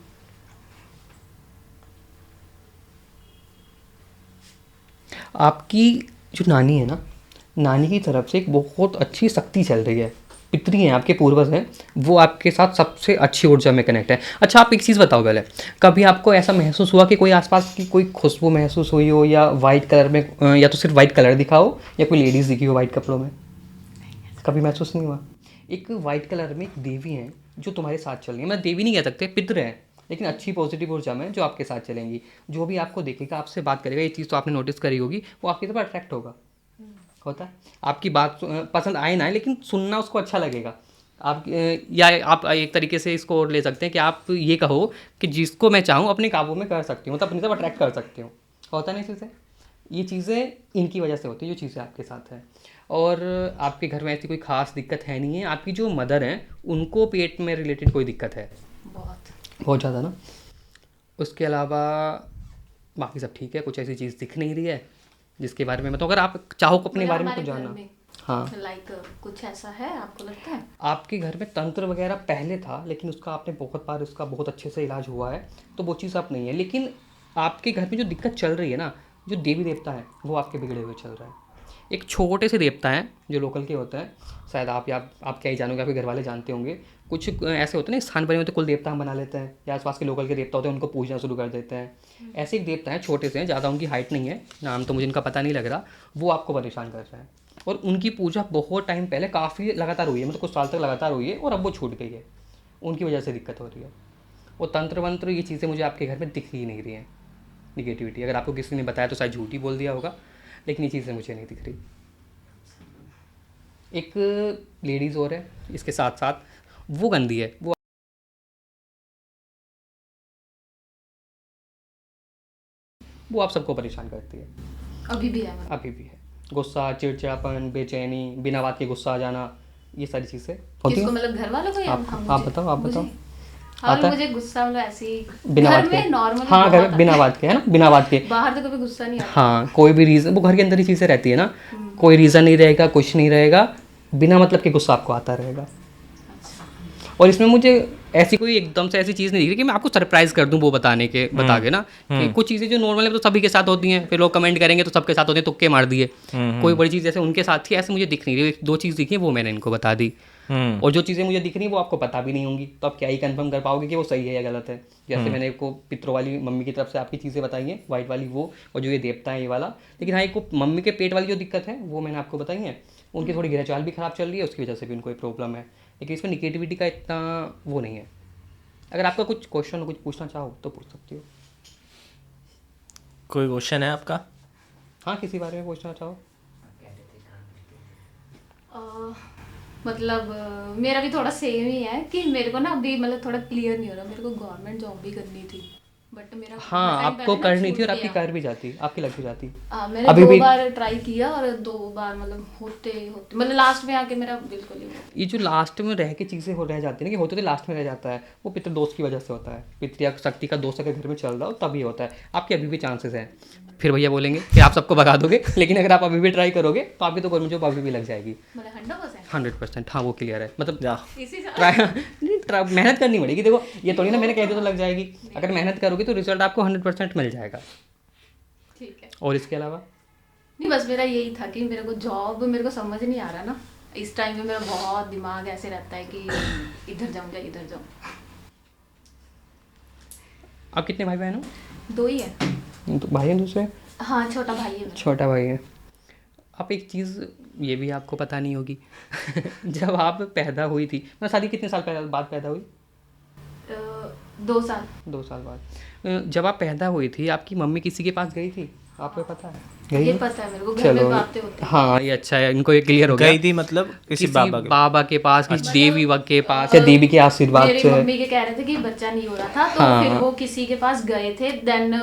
आपकी जो नानी है ना, नानी की तरफ से एक बहुत अच्छी शक्ति चल रही है। पितरी हैं, आपके पूर्वज हैं, वो आपके साथ सबसे अच्छी ऊर्जा में कनेक्ट है। अच्छा, आप एक चीज़ बताओ पहले, कभी आपको ऐसा महसूस हुआ कि कोई आसपास की कोई खुशबू महसूस हुई हो, या वाइट कलर में, या तो सिर्फ वाइट कलर दिखा हो, या कोई लेडीज़ दिखी हो वाइट कपड़ों में? कभी महसूस नहीं हुआ? एक वाइट कलर में एक देवी है जो तुम्हारे साथ चल रही है। मैं देवी नहीं कह सकते, पितृ है, लेकिन अच्छी पॉजिटिव ऊर्जा में जो आपके साथ चलेंगी। जो भी आपको देखेगा, आपसे बात करेगा, ये चीज़ तो आपने नोटिस करी होगी, वो आपकी तरफ अट्रैक्ट होगा। होता है, आपकी बात पसंद आए ना आए, लेकिन सुनना उसको अच्छा लगेगा। आप या आप एक तरीके से इसको और ले सकते हैं कि आप ये कहो कि जिसको मैं चाहूँ अपने काबू में कर सकती हूँ, तो अपनी तरफ अट्रैक्ट कर सकती हूँ। होता नहीं चीज़ें, ये चीज़ें इनकी वजह से होती है जो चीज़ें आपके साथ हैं। और आपके घर में ऐसी कोई ख़ास दिक्कत है नहीं है। आपकी जो मदर हैं उनको पेट में रिलेटेड कोई दिक्कत है? बहुत ज़्यादा ना। उसके अलावा बाकी सब ठीक है, कुछ ऐसी चीज़ दिख नहीं रही है जिसके बारे में मतलब अगर आप चाहो अपने बारे में कुछ जानना। हाँ, लाइक कुछ ऐसा है आपको लगता है? आपके घर में तंत्र वगैरह पहले था, लेकिन उसका आपने बहुत बार उसका बहुत अच्छे से इलाज हुआ है, तो वो चीज़ आप नहीं है। लेकिन आपके घर में जो दिक्कत चल रही है ना, जो देवी देवता है वो आपके बिगड़े हुए चल रहा है। एक छोटे से देवता हैं जो लोकल के होते हैं, शायद आप क्या ही जानोगे, आपके घर वाले जानते होंगे। कुछ ऐसे होते हैं ना, स्थान बने होते कुल देवता हम बना लेते हैं, या आसपास के लोकल के देवता होते हैं उनको पूजना शुरू कर देते हैं। ऐसे एक देवता हैं, छोटे से हैं, ज़्यादा उनकी हाइट नहीं है, नाम तो मुझे इनका पता नहीं लग रहा, वो आपको परेशान कर रहे हैं। और उनकी पूजा बहुत टाइम पहले काफ़ी लगातार हुई है, मतलब कुछ साल तक लगातार हुई है, और अब वो छूट गई है। उनकी वजह से दिक्कत हो रही है। और तंत्र वंत्र ये चीज़ें मुझे आपके घर में दिख ही नहीं रही हैं। निगेटिविटी अगर आपको किसी ने बताया तो शायद झूठी बोल दिया होगा, लेकिन ये चीज़ें मुझे नहीं दिख रही। एक लेडीज़ और है इसके साथ साथ, वो गंदी है, वो आप सबको परेशान करती है। अभी भी है मतलब? अभी भी है। गुस्सा, चिड़चिड़ापन, बेचैनी, बिना बात के गुस्सा आ जाना, ये सारी चीज़ें होती किसको, हैं। मतलब घर वालों को या हम? आप बताओ हाँ, आता है? मुझे गुस्सा मतलब ऐसे ही बिना घर बात के? में नॉर्मली हाँ, घर बिना बात के है ना, बिना बात के। बाहर तो कभी गुस्सा नहीं आता। हाँ, कोई भी रीज़न, वो घर के अंदर ही चीज़ें रहती है ना, कोई रीज़न नहीं रहेगा, कुछ नहीं रहेगा, बिना मतलब के गुस्सा आपको आता रहेगा। और इसमें मुझे ऐसी कोई एकदम से ऐसी चीज़ नहीं दिख रही कि मैं आपको सरप्राइज कर दूं वो बता के ना, कि कुछ चीज़ें जो नॉर्मल है तो सभी के साथ होती हैं, फिर लोग कमेंट करेंगे तो सबके साथ होते हैं, तुक्के मार दिए। कोई बड़ी चीज़ जैसे उनके साथ थी ऐसे मुझे दिख नहीं रही। दो चीज़ दिखी वो मैंने इनको बता दी, और जो चीज़ें मुझे दिख रही वो आपको पता भी नहीं होंगी, तो आप क्या ही कंफर्म कर पाओगे कि वो सही है या गलत है। जैसे मैंने को पितरों वाली मम्मी की तरफ से आपकी चीज़ें बताई हैं, वाइट वाली वो, और जो ये देवता है ये वाला। लेकिन हाँ, एक मम्मी के पेट वाली जो दिक्कत है वो मैंने आपको बताई है। उनकी थोड़ी गिरचाल भी ख़राब चल रही है, उसकी वजह से भी उनको प्रॉब्लम है, लेकिन इसमें निगेटिविटी का इतना वो नहीं है। अगर आपका कुछ क्वेश्चन कुछ पूछना चाहो तो पूछ सकती हो। कोई क्वेश्चन है आपका? हाँ, किसी बारे में पूछना चाहो। मतलब मेरा भी थोड़ा सेम ही है कि मेरे को ना अभी मतलब थोड़ा क्लियर नहीं हो रहा, मेरे को गवर्नमेंट जॉब भी करनी थी बट मेरा हाँ, टाइम आपको पहले ना करनी छूट थी और आपकी गया। कर भी जाती, आपकी लग भी जाती। मैंने अभी 2 भी- बार ट्राई किया और 2 बार मतलब होते होते मतलब लास्ट में आके मेरा बिल्कुल ही ये जो लास्ट में रह के चीज़ें हो रह जाती है ना, कि होते तो लास्ट में रह जाता है, वो पितृदोष की वजह से होता है। पितृ या शक्ति का दोष अगर घर में चल रहा हो तभी होता है। आपके अभी भी चांसेस हैं। फिर भैया बोलेंगे कि आप सबको भगा दोगे, लेकिन अगर आप अभी भी ट्राई करोगे तो आपकी तो गवर्नमेंट जॉब अभी भी लग जाएगी मतलब 100%। 100%। हाँ, वो क्लियर है। मतलब जा इसी से ट्राई मेहनत करनी पड़ेगी। देखो, ये थोड़ी ना मैंने कह दिया तो लग जाएगी। अगर मेहनत करोगे तो रिजल्ट आपको 100% मिल जाएगा। ठीक है। और इसके अलावा नहीं, बस मेरा यही था कि मेरे को जॉब मेरे को समझ नहीं आ रहा ना, इस टाइम में मेरा बहुत दिमाग ऐसे रहता है कि इधर जाऊँ या इधर जाऊँ। आप कितने भाई बहन हो? 2 ही है। तो भाई हैं दूसरे? हाँ, छोटा भाई है मेरा। छोटा भाई है। आप एक चीज़ ये भी आपको पता नहीं होगी जब आप पैदा हुई थी, मतलब शादी कितने साल पहले बाद पैदा हुई? 2 साल। 2 साल बाद। जब आप पैदा हुई थी आपकी मम्मी किसी के पास गई थी? आपको पता है? गई ये है? पता है मेरे को, घर में बातें होती हैं। हाँ, ये अच्छा है, इनको ये क्लियर हो गया। गई थी मतलब किसी बाबा के? बाबा के पास, किसी देवी के पास, या देवी के आशीर्वाद मेरी से? मम्मी के कह रहे थे कि बच्चा नहीं हो रहा था तो हाँ। फिर वो किसी के पास गए थे, देन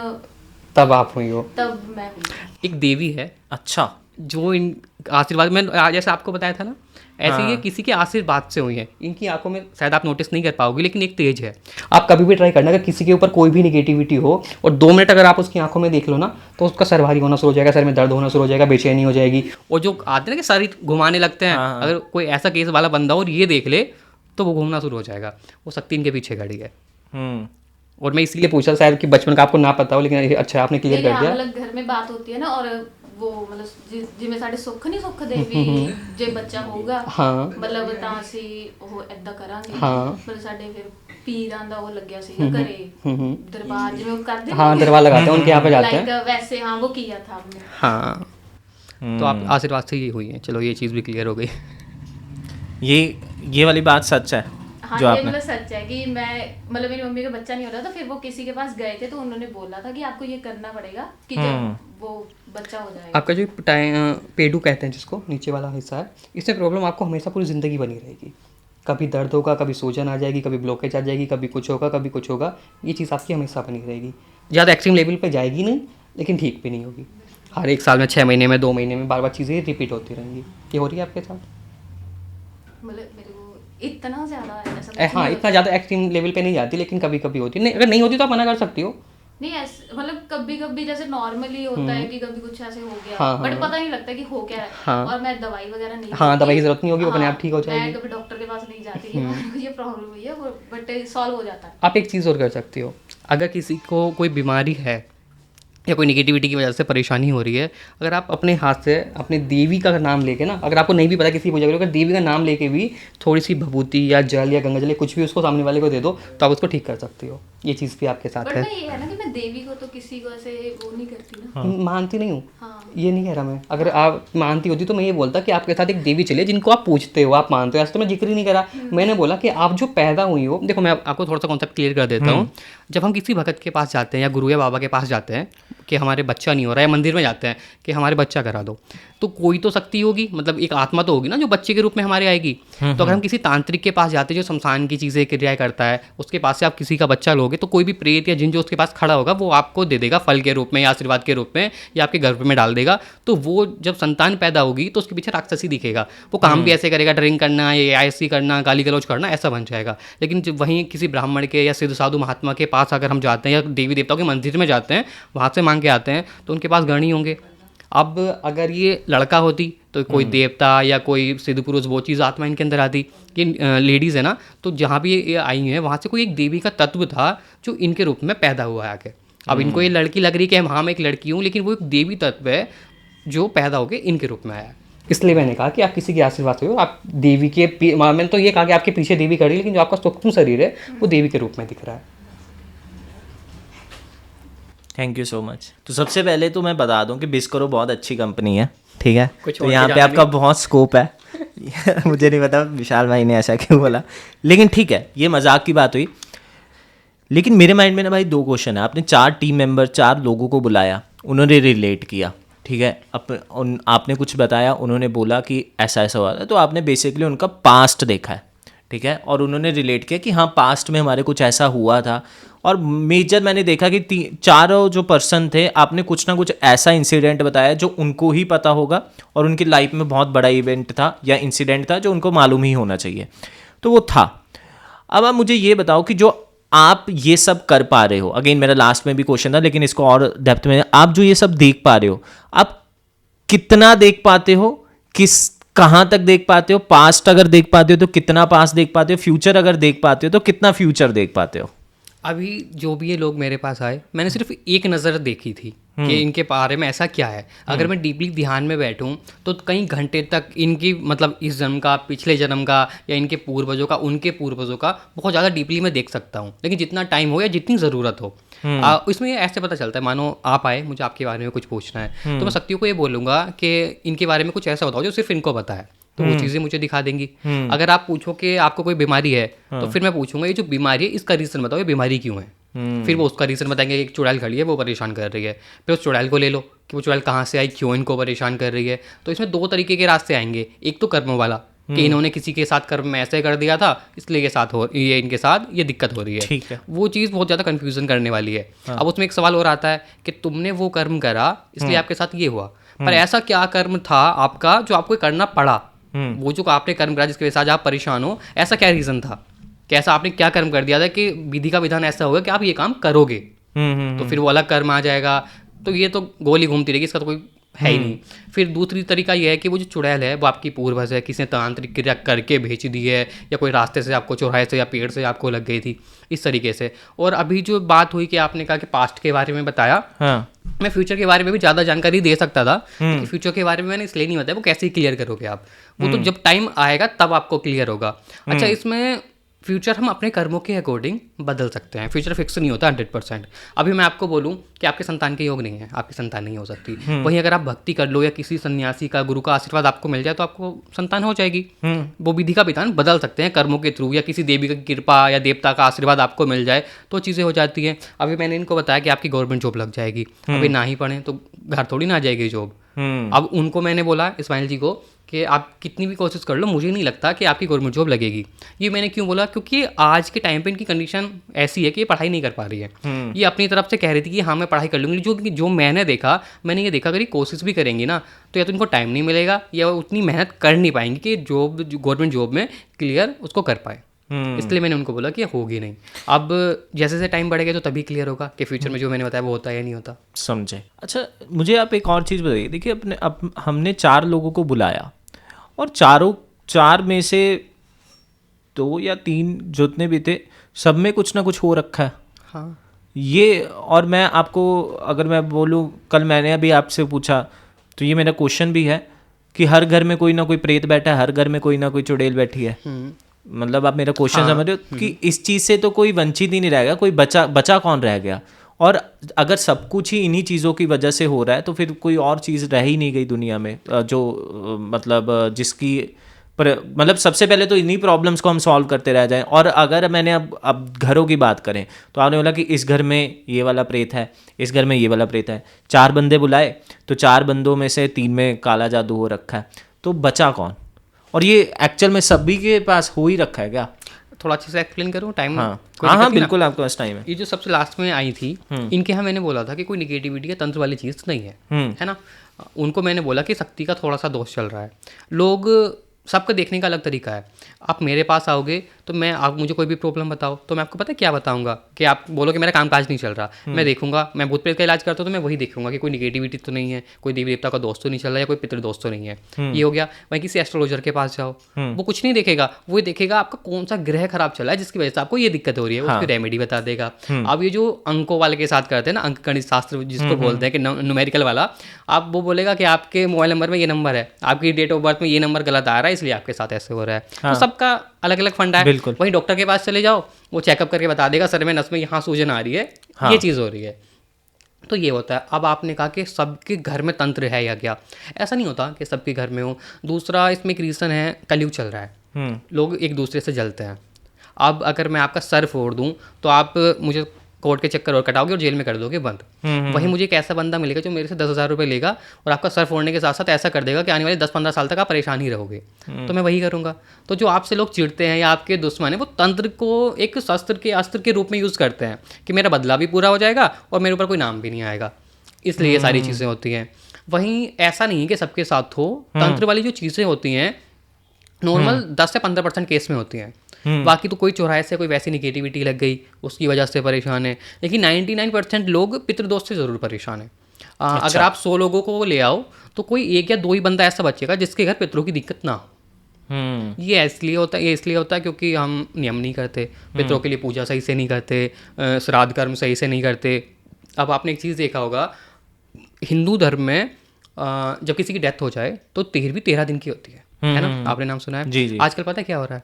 तब आप हुई हो। तब मैं हुई। एक देवी है अच्छा। जो इन आशीर्वाद में, जैसे आपको बताया था ना, ऐसे ये किसी के आशीर्वाद से हुई है। इनकी आंखों में शायद आप नोटिस नहीं कर पाओगे, लेकिन एक तेज है। आप कभी भी ट्राई करना, अगर किसी के ऊपर कोई भी निगेटिविटी हो और 2 मिनट अगर आप उसकी आंखों में देख लो ना, तो उसका सर भारी होना शुरू हो जाएगा, सर में दर्द होना शुरू हो जाएगा, बेचैनी हो जाएगी। और जो आते हैं ना कि सर घुमाने लगते हैं, अगर कोई ऐसा केस वाला बंदा हो और ये देख ले तो वो घूमना शुरू हो जाएगा। वो शक्ति इनके पीछे खड़ी है। और मैं इसीलिए पूछा, शायद कि बचपन का आपको ना पता हो, लेकिन अच्छा आपने क्लियर कर दिया। मतलब घर में बात होती है ना, और वो मतलब जिਵੇਂ ਸਾਡੇ ਸੁੱਖ ਨਹੀਂ ਸੁੱਖ ਦੇ ਵੀ ਜੇ ਬੱਚਾ ਹੋਊਗਾ ਹਾਂ ਮਤਲਬ ਤਾਂ ਅਸੀਂ ਉਹ ਐਦਾਂ ਕਰਾਂਗੇ। ਹਾਂ ਮਤਲਬ ਸਾਡੇ ਫਿਰ ਪੀਰਾਂ ਦਾ ਉਹ ਲੱਗਿਆ ਸੀਗਾ ਘਰੇ ਦਰਬਾਰ ਜਿਵੇਂ ਉਹ ਕਰਦੇ हाँ, दरबार लगाते हैं, उनके यहाँ पे जाते हैं। लाइक वैसे हाँ वो किया था हमने। हाँ, तो आप आशीर्वाद से ही हुई हैं। चलो, ये चीज़ भी क्लियर हो गई। ये वाली बात सच है हाँ, जो ये आपने? मतलब सच है कि मैं मतलब मेरी मम्मी का बच्चा नहीं हो रहा था, फिर वो किसी के पास गए थे तो उन्होंने बोला था कि आपको ये करना पड़ेगा कि जब वो बच्चा हो जाएगा। आपका जो पेडू कहते हैं जिसको, नीचे वाला हिस्सा है, इससे प्रॉब्लम आपको हमेशा पूरी ज़िंदगी बनी रहेगी। कभी दर्द होगा, कभी सूजन आ जाएगी, कभी ब्लॉकेज आ जाएगी, कभी कुछ होगा, कभी कुछ होगा। ये चीज़ आपकी हमेशा बनी रहेगी। ज़्यादा एक्सट्रीम लेवल पे जाएगी नहीं, लेकिन ठीक भी नहीं होगी। हर 1 साल में, 6 महीने में, 2 महीने में बार बार चीज़ें रिपीट होती रहेंगी। ये हो रही है आपके साथ? मतलब मेरे को इतना ज़्यादा ऐसा कुछ हाँ, नहीं इतना ज़्यादा एक्सट्रीम लेवल पे नहीं जाती, लेकिन कभी कभी होती है। नहीं, अगर नहीं होती तो आप मना कर सकती हो। नहीं ऐसे मतलब कभी कभी जैसे नॉर्मली होता है कि कभी कुछ ऐसे हो गया, हाँ, बट हाँ। पता नहीं लगता कि हो क्या रहा है। हाँ। और मैं दवाई वगैरह नहीं हाँ, लेती। दवाई की ज़रूरत नहीं होगी, वो अपने आप ठीक हो मैं जाएगी। कभी डॉक्टर के पास नहीं जाती कि मुझे ये प्रॉब्लम हुई है, बट सॉल्व हो जाता है। आप एक चीज़ और कर सकती हो। अगर किसी को कोई बीमारी है या कोई नेगेटिविटी की वजह से परेशानी हो रही है, अगर आप अपने हाथ से अपने देवी का नाम लेके ना, अगर आपको नहीं भी पता किसी पूजा करो, अगर देवी का नाम लेके भी थोड़ी सी भभूति या जल या गंगा जल या कुछ भी उसको सामने वाले को दे दो, तो आप उसको ठीक कर सकती हो। ये चीज़ भी आपके साथ बट है। मैं ये है ना कि मैं देवी को तो किसी को ऐसे वो नहीं करती ना। मानती नहीं हूँ, हाँ। ये नहीं कह रहा मैं। अगर आप मानती होती तो मैं ये बोलता कि आपके साथ एक देवी चले जिनको आप पूछते हो, आप मानते हो। ऐसा तो मैं जिक्र ही नहीं करा। मैंने बोला कि आप जो पैदा हुई हो, देखो मैं आपको थोड़ा सा कॉन्सेप्ट क्लियर कर देता हूँ। जब हम किसी भगत के पास जाते हैं या गुरु या बाबा के पास जाते हैं कि हमारे बच्चा नहीं हो रहा है, या मंदिर में जाते हैं कि हमारे बच्चा करा दो, तो कोई तो शक्ति होगी, मतलब एक आत्मा तो होगी ना जो बच्चे के रूप में हमारे आएगी। तो अगर हम किसी तांत्रिक के पास जाते हैं जो शमशान की चीज़ें क्रियाएं करता है, उसके पास से आप किसी का बच्चा लोगे, तो कोई भी प्रेत या जिन जो उसके पास खड़ा होगा वो आपको दे देगा फल के रूप में या आशीर्वाद के रूप में, या आपके गर्भ में डाल देगा। तो वो जब संतान पैदा होगी तो उसके पीछे राक्षसी दिखेगा। वो काम भी ऐसे करेगा, ड्रिंक करना, या ऐसी करना, गाली गलौज करना, ऐसा बन जाएगा। लेकिन जब वहीं किसी ब्राह्मण के या सिद्ध साधु महात्मा के पास अगर हम जाते हैं या देवी देवताओं के मंदिर में जाते हैं, वहाँ से मांग के आते हैं, तो उनके पास गण ही होंगे। अब अगर ये लड़का होती तो कोई देवता या कोई सिद्ध पुरुष, वो चीज़ आत्मा इनके अंदर आती। ये लेडीज़ है ना, तो जहाँ भी ये आई हैं वहाँ से कोई एक देवी का तत्व था जो इनके रूप में पैदा हुआ है आके। अब इनको ये लड़की लग रही है कि हाँ मैं एक लड़की हूँ, लेकिन वो एक देवी तत्व है जो पैदा होकर इनके रूप में आया है। इसलिए मैंने कहा कि आप किसी के आशीर्वाद से हो, आप देवी के मैंने तो ये कहा कि आपके पीछे देवी खड़ी है, लेकिन जो आपका सूक्ष्म शरीर है वो देवी के रूप में दिख रहा है। Thank you so much. तो सबसे पहले तो मैं बता दूं कि बिस्करो बहुत अच्छी कंपनी है, ठीक है। कुछ तो और यहाँ भी पे जाने आपका बहुत स्कोप है मुझे नहीं पता विशाल भाई ने ऐसा क्यों बोला, लेकिन ठीक है, ये मजाक की बात हुई। लेकिन मेरे माइंड में ना भाई 2 क्वेश्चन है। आपने 4 टीम मेंबर 4 लोगों को बुलाया, उन्होंने रिलेट किया, ठीक है, आपने कुछ बताया, उन्होंने बोला कि ऐसा ऐसा हुआ था, तो आपने बेसिकली उनका पास्ट देखा है, ठीक है, और उन्होंने रिलेट किया कि हाँ पास्ट में हमारे कुछ ऐसा हुआ था। और मेजर मैंने देखा कि चारों जो पर्सन थे, आपने कुछ ना कुछ ऐसा इंसिडेंट बताया जो उनको ही पता होगा और उनकी लाइफ में बहुत बड़ा इवेंट था या इंसिडेंट था जो उनको मालूम ही होना चाहिए, तो वो था। अब आप मुझे ये बताओ कि जो आप ये सब कर पा रहे हो, अगेन मेरा लास्ट में भी क्वेश्चन था लेकिन इसको और डेप्थ में, आप जो ये सब देख पा रहे हो, आप कितना देख पाते हो, कहाँ तक देख पाते हो, पास्ट अगर देख पाते हो तो कितना पास्ट देख पाते हो, फ्यूचर अगर देख पाते हो तो कितना फ्यूचर देख पाते हो? अभी जो भी ये लोग मेरे पास आए, मैंने सिर्फ एक नज़र देखी थी कि इनके बारे में ऐसा क्या है। अगर मैं डीपली ध्यान में बैठूं तो कई घंटे तक इनकी मतलब इस जन्म का, पिछले जन्म का, या इनके पूर्वजों का, उनके पूर्वजों का बहुत ज़्यादा डीपली मैं देख सकता हूं, लेकिन जितना टाइम हो या जितनी ज़रूरत हो। इसमें ऐसे पता चलता है, मानो आप आए, मुझे आपके बारे में कुछ पूछना है, तो मैं शक्तियों को ये बोलूँगा कि इनके बारे में कुछ ऐसा बताओ जो सिर्फ इनको पता है, तो वो चीज़ें मुझे दिखा देंगी। अगर आप पूछो कि आपको कोई बीमारी है, तो फिर मैं पूछूंगा ये जो बीमारी है इसका रीज़न बताओ, ये बीमारी क्यों है। फिर वो उसका रीज़न बताएंगे, एक चुड़ैल खड़ी है वो परेशान कर रही है, फिर उस चुड़ैल को ले लो कि वो चुड़ैल कहाँ से आई, क्यों इनको परेशान कर रही है। तो इसमें 2 तरीके के रास्ते आएंगे, एक तो कर्म वाला कि इन्होंने किसी के साथ कर्म में ऐसे कर दिया था इसलिए ये इनके साथ ये दिक्कत हो रही है, ठीक है, वो चीज़ बहुत ज़्यादा कन्फ्यूज़न करने वाली है। अब उसमें एक सवाल और आता है कि तुमने वो कर्म करा इसलिए आपके साथ ये हुआ, पर ऐसा क्या कर्म था आपका जो आपको करना पड़ा, वो जो आपने कर्म करा जिसकी वजह से आज आप परेशान हो, ऐसा क्या रीज़न था, कैसा आपने क्या कर्म कर दिया था कि विधि का विधान ऐसा होगा कि आप ये काम करोगे, तो फिर वो अलग कर्म आ जाएगा। तो ये तो गोली घूमती रहेगी, इसका तो कोई है ही नहीं। फिर दूसरी तरीका ये है कि वो जो चुड़ैल है वो आपकी पूर्वज है, किसी ने तांत्रिक क्रिया करके भेज दी है, या कोई रास्ते से आपको, चौराहे से या पेड़ से आपको लग गई थी, इस तरीके से। और अभी जो बात हुई कि आपने कहा कि पास्ट के बारे में बताया, हाँ, मैं फ्यूचर के बारे में भी ज़्यादा जानकारी दे सकता था, कि फ्यूचर के बारे में मैंने इसलिए नहीं बताया, वो कैसे क्लियर करोगे आप, वो तो जब टाइम आएगा तब आपको क्लियर होगा। अच्छा, इसमें फ्यूचर हम अपने कर्मों के अकॉर्डिंग बदल सकते हैं, फ्यूचर फिक्स नहीं होता 100%। अभी मैं आपको बोलूं कि आपके संतान के योग नहीं है, आपकी संतान नहीं हो सकती, वहीं अगर आप भक्ति कर लो या किसी सन्यासी का, गुरु का आशीर्वाद आपको मिल जाए तो आपको संतान हो जाएगी। वो विधि का विधान बदल सकते हैं कर्मों के थ्रू, या किसी देवी की कृपा या देवता का आशीर्वाद आपको मिल जाए तो चीज़ें हो जाती हैं। अभी मैंने इनको बताया कि आपकी गवर्नमेंट जॉब लग जाएगी, अभी ना ही पढ़ें तो घर थोड़ी ना आ जाएगी जॉब। अब उनको मैंने बोला, इस्माइल जी को, कि आप कितनी भी कोशिश कर लो, मुझे नहीं लगता कि आपकी गवर्नमेंट जॉब लगेगी। ये मैंने क्यों बोला, क्योंकि आज के टाइम पे इनकी कंडीशन ऐसी है कि ये पढ़ाई नहीं कर पा रही है। ये अपनी तरफ से कह रही थी कि हाँ मैं पढ़ाई कर लूँगी, जो मैंने देखा, मैंने ये देखा अगर ये कोशिश भी करेंगी ना तो या तो इनको टाइम नहीं मिलेगा या उतनी मेहनत कर नहीं पाएंगी कि जॉब, गवर्नमेंट जॉब में क्लियर उसको कर पाए। इसलिए मैंने उनको बोला कि होगी नहीं। अब जैसे जैसे टाइम बढ़ेगा तो तभी क्लियर होगा कि फ्यूचर में जो मैंने बताया वो होता है या नहीं होता। समझे। अच्छा, मुझे आप एक और चीज़ बताइए। देखिए, हमने 4 लोगों को बुलाया और 4 में से 2 या 3 जितने भी थे, सब में कुछ ना कुछ हो रखा है। हाँ, ये, और मैं आपको अगर मैं बोलूँ, कल मैंने अभी आपसे पूछा तो ये मेरा क्वेश्चन भी है कि हर घर में कोई ना कोई प्रेत बैठा है, हर घर में कोई ना कोई चुड़ैल बैठी है। मतलब आप मेरा क्वेश्चन समझ रहे हो कि इस चीज़ से तो कोई वंचित ही नहीं रहेगा, कोई बचा कौन रह गया। और अगर सब कुछ ही इन्हीं चीज़ों की वजह से हो रहा है तो फिर कोई और चीज़ रह ही नहीं गई दुनिया में जो मतलब जिसकी पर मतलब सबसे पहले तो इन्हीं प्रॉब्लम्स को हम सॉल्व करते रह जाएं। और अगर मैंने अब घरों की बात करें तो आपने बोला कि इस घर में ये वाला प्रेत है, इस घर में ये वाला प्रेत है, 4 बंदे बुलाए तो 4 बंदों में से 3 में काला जादू हो रखा है, तो बचा कौन? और ये एक्चुअल में सभी के पास हो ही रखा है क्या? थोड़ा अच्छे से एक्सप्लेन करूँ, टाइम? हाँ, बिल्कुल, आपके पास टाइम है। ये जो सबसे लास्ट में आई थी, इनके यहाँ मैंने बोला था कि कोई निगेटिविटी या तंत्र वाली चीज़ नहीं है ना। उनको मैंने बोला कि शक्ति का थोड़ा सा दोष चल रहा है। लोग, सबका देखने का अलग तरीका है। आप मेरे पास आओगे तो आप मुझे कोई भी प्रॉब्लम बताओ तो मैं आपको पता है क्या बताऊंगा, कि आप बोलो कि मेरा कामकाज नहीं चल रहा, मैं देखूंगा, मैं भूत प्रेत का इलाज करता हूँ तो मैं वही देखूंगा कि कोई निगेटिविटी तो नहीं है, कोई देवी देवता का दोस्त तो नहीं चल रहा, या कोई पितृ दोस्त तो नहीं है। ये हो गया। वहीं किसी एस्ट्रोलॉजर के पास जाओ, वो कुछ नहीं देखेगा, वो देखेगा आपका कौन सा ग्रह खराब चला है जिसकी वजह से आपको ये दिक्कत हो रही है, उसकी रेमेडी बता देगा। अब ये जो अंकों वाले के साथ करते हैं ना, अंक गणित शास्त्र जिसको बोलते हैं कि न्यूमेरिकल वाला, आप वो बोलेगा कि आपके मोबाइल नंबर में ये नंबर है, आपकी डेट ऑफ बर्थ में ये नंबर गलत आ रहा है, इसलिए आपके साथ ऐसे हो रहा है। तो सबका अलग अलग फंडा है। वहीं डॉक्टर के पास चले जाओ, वो चेकअप करके बता देगा सर में नस में यहाँ सूजन आ रही है, ये चीज़ हो रही है। तो ये होता है। अब आपने कहा कि सबके घर में तंत्र है या क्या, ऐसा नहीं होता कि सबके घर में हो। दूसरा, इसमें एक रीज़न है, कलयुग चल रहा है, लोग एक दूसरे से जलते हैं। अब अगर मैं आपका सर फोड़ दूं तो आप मुझे कोर्ट के चक्कर और कटाओगे और जेल में कर दोगे बंद। वहीं मुझे एक ऐसा बंदा मिलेगा जो मेरे से 10,000 रुपये लेगा और आपका सर फोड़ने के साथ साथ ऐसा कर देगा कि आने वाले 10-15 साल तक आप परेशान ही रहोगे। तो मैं वही करूँगा। तो जो आपसे लोग चिढ़ते हैं या आपके दुश्मन हैं, वो तंत्र को एक अस्त्र के रूप में यूज़ करते हैं कि मेरा बदला भी पूरा हो जाएगा और मेरे ऊपर कोई नाम भी नहीं आएगा, इसलिए ये सारी चीज़ें होती हैं। वहीं ऐसा नहीं है कि सबके साथ हो। तंत्र वाली जो चीज़ें होती हैं नॉर्मल 10 से 15% केस में होती हैं। बाकी तो कोई चौराहे से कोई वैसी निगेटिविटी लग गई उसकी वजह से परेशान है, लेकिन 99% लोग पितृदोष से ज़रूर परेशान है। अगर आप 100 लोगों को ले आओ तो कोई 1 या 2 ही बंदा ऐसा बचेगा जिसके घर पितरों की दिक्कत ना हो। ये इसलिए होता है क्योंकि हम नियम नहीं करते, पितरों के लिए पूजा सही से नहीं करते, श्राद्ध कर्म सही से नहीं करते। अब आपने एक चीज़ देखा होगा, हिंदू धर्म में जब किसी की डेथ हो जाए तो 13 दिन की होती है ना? आपने नाम सुना है? जी। आजकल पता है क्या हो रहा है,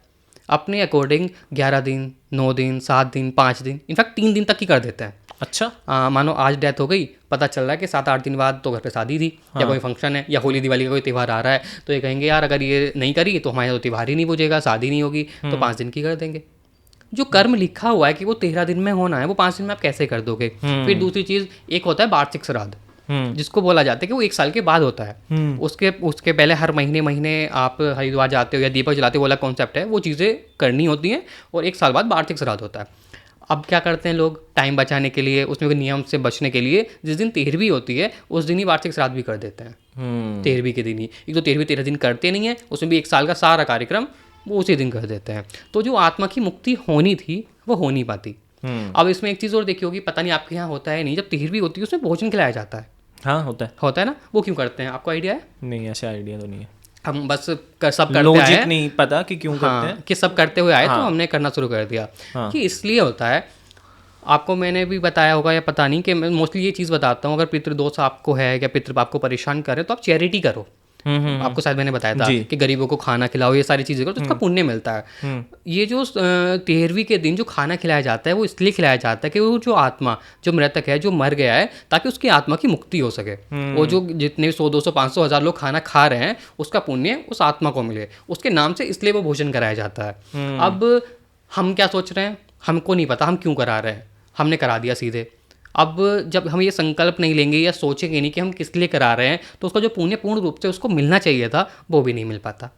अपने अकॉर्डिंग 11 दिन, 9 दिन, 7 दिन, 5 दिन, इनफैक्ट 3 दिन तक की कर देते हैं। अच्छा। मानो आज डेथ हो गई, पता चल रहा है कि 7-8 दिन बाद तो घर पे शादी थी या कोई फंक्शन है या होली दिवाली का कोई त्यौहार आ रहा है, तो ये कहेंगे यार अगर ये नहीं करी तो हमारे तो त्यौहार ही नहीं बुझेगा, शादी नहीं होगी, तो 5 दिन की कर देंगे। जो कर्म लिखा हुआ है कि वो 13 दिन में होना है, वो 5 दिन में आप कैसे कर दोगे? फिर दूसरी चीज़, एक होता है वार्षिक श्राद्ध, जिसको बोला जाता है कि वो 1 साल के बाद होता है। उसके पहले हर महीने आप हरिद्वार जाते हो या दीपक जलाते हो, वो अलग कॉन्सेप्ट है, वो चीज़ें करनी होती हैं और 1 साल बाद वार्षिक श्राद्ध होता है। अब क्या करते हैं लोग, टाइम बचाने के लिए, उसमें नियम से बचने के लिए, जिस दिन 13वीं होती है उस दिन ही वार्षिक श्राद्ध भी कर देते हैं। 13वीं के दिन ही, एक तो 13वीं 13 दिन करते नहीं है, उसमें भी 1 साल का सारा कार्यक्रम वो उसी दिन कर देते हैं। तो जो आत्मा की मुक्ति होनी थी वो हो नहीं पाती। अब इसमें एक चीज़ और देखी होगी, पता नहीं आपके यहाँ होता है नहीं, जब 13वीं होती है उसमें भोजन खिलाया जाता है। हाँ, होता है ना? वो क्यों करते हैं, आपको आइडिया है? नहीं, ऐसा आइडिया तो नहीं है। हम बस सब करते लॉजिक आए, नहीं पता कि क्यों करते हैं, कि सब करते हुए आए तो हमने करना शुरू कर दिया। कि इसलिए होता है, आपको मैंने भी बताया होगा या पता नहीं, कि मैं मोस्टली ये चीज़ बताता हूँ, अगर पितृदोष आपको है या पितृ आपको परेशान कर रहे तो आप चैरिटी करो। आपको शायद मैंने बताया था कि गरीबों को खाना खिलाओ, ये सारी चीज़ें करो तो उसका पुण्य मिलता है। ये जो 13वीं के दिन जो खाना खिलाया जाता है वो इसलिए खिलाया जाता है कि वो जो आत्मा, जो मृतक है, जो मर गया है, ताकि उसकी आत्मा की मुक्ति हो सके। वो जो जितने 100, 200, 500, 1000 लोग खाना खा रहे हैं उसका पुण्य उस आत्मा को मिले, उसके नाम से इसलिए वो भोजन कराया जाता है। अब हम क्या सोच रहे हैं, हमको नहीं पता हम क्यों करा रहे हैं, हमने करा दिया सीधे। अब जब हम ये संकल्प नहीं लेंगे या सोचेंगे नहीं कि हम किस लिए करा रहे हैं, तो उसका जो पुण्य पूर्ण रूप से उसको मिलना चाहिए था वो भी नहीं मिल पाता।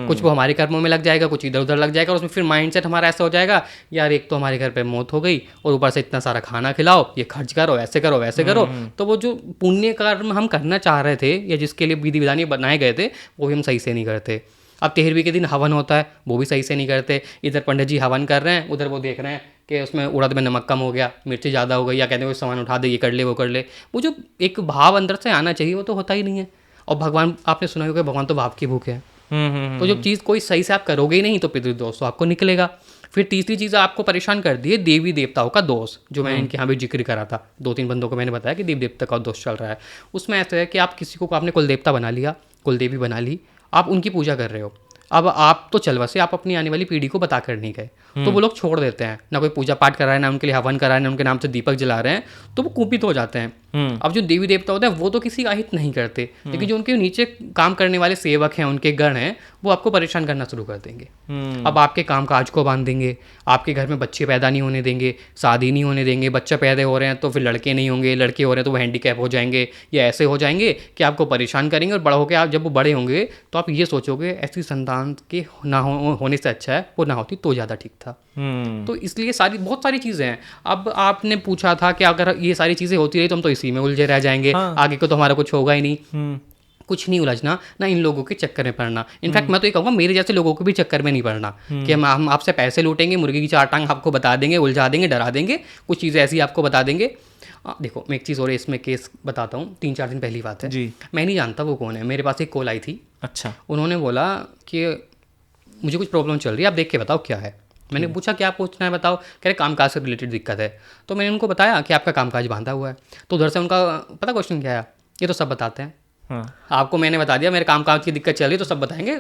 कुछ वो हमारे कर्मों में लग जाएगा, कुछ इधर उधर लग जाएगा, और उसमें फिर माइंडसेट हमारा ऐसा हो जाएगा, यार एक तो हमारे घर पे मौत हो गई और ऊपर से इतना सारा खाना खिलाओ, ये खर्च करो, ऐसे करो वैसे करो। तो वो जो पुण्य कर्म हम करना चाह रहे थे या जिसके लिए विधि विधान बनाए गए थे वो भी हम सही से नहीं करते। अब 13वीं के दिन हवन होता है, वो भी सही से नहीं करते। इधर पंडित जी हवन कर रहे हैं, उधर वो देख रहे हैं कि उसमें उड़द में नमक कम हो गया, मिर्ची ज़्यादा हो गई, या कहते हैं वो सामान उठा दे, ये कर ले वो कर ले। वो जो एक भाव अंदर से आना चाहिए वो तो होता ही नहीं है। और भगवान, आपने सुना होगा भगवान तो भाव की भूखे है। तो जब चीज़ कोई सही से आप करोगे ही नहीं तो पितृदोष तो आपको निकलेगा। फिर तीसरी चीज़ आपको परेशान कर दी है, देवी देवताओं का दोष, जो मैंने इनके यहाँ भी जिक्र करा था। 2-3 बंदों को मैंने बताया कि देवी देवता का दोष चल रहा है। उसमें ऐसा है कि आप किसी को आपने कुल देवता बना लिया, कुल देवी बना ली, आप उनकी पूजा कर रहे हो। अब आप तो चल बसे, आप अपनी आने वाली पीढ़ी को बता कर नहीं गए, तो वो लोग छोड़ देते हैं, ना कोई पूजा पाठ कर रहा है, ना उनके लिए हवन कर रहा है, ना उनके नाम से दीपक जला रहे हैं, तो वो कुपित हो जाते हैं। अब जो देवी देवता होते हैं वो तो किसी का हित नहीं करते, लेकिन जो उनके नीचे काम करने वाले सेवक हैं, उनके गण हैं, वो आपको परेशान करना शुरू कर देंगे। अब आपके काम काज को बांध देंगे, आपके घर में बच्चे पैदा नहीं होने देंगे, शादी नहीं होने देंगे, बच्चे पैदा हो रहे हैं तो फिर लड़के नहीं होंगे, लड़के हो रहे हैं तो वो हैंडीकैप हो जाएंगे, या ऐसे हो जाएंगे कि आपको परेशान करेंगे। और बड़ा होकर आप जब वो बड़े होंगे तो आप ये सोचोगे ऐसी संतान के ना होने से अच्छा है वो ना होती तो ज़्यादा ठीक था। तो इसलिए बहुत सारी चीज़ें हैं। अब आपने पूछा था कि अगर ये सारी चीज़ें होती रही तो हम तो इसी में उलझे रह जाएंगे, आगे को तो हमारा कुछ होगा ही नहीं। कुछ नहीं उलझना, ना इन लोगों के चक्कर में पड़ना। इनफैक्ट मैं तो ये कहूँगा मेरे जैसे लोगों को भी चक्कर में नहीं पड़ना कि हम आपसे पैसे लूटेंगे, मुर्गी की 4 टांग आपको बता देंगे, उलझा देंगे, डरा देंगे, कुछ चीज़ें ऐसी आपको बता देंगे। देखो मैं एक चीज़ और इसमें केस बताता हूँ, 3-4 दिन पहली बात है जी। मैं नहीं जानता वो कौन है, मेरे पास एक कॉल आई थी। अच्छा। उन्होंने बोला कि मुझे कुछ प्रॉब्लम चल रही है, आप देख के बताओ क्या है। मैंने पूछा क्या पूछना है बताओ, कह रहे कामकाज से रिलेटेड दिक्कत है। तो मैंने उनको बताया कि आपका कामकाज बांधा हुआ है। तो उधर से उनका पता क्वेश्चन क्या है, ये तो सब बताते हैं। आपको मैंने बता दिया मेरे कामकाज की दिक्कत चल रही है तो सब बताएंगे,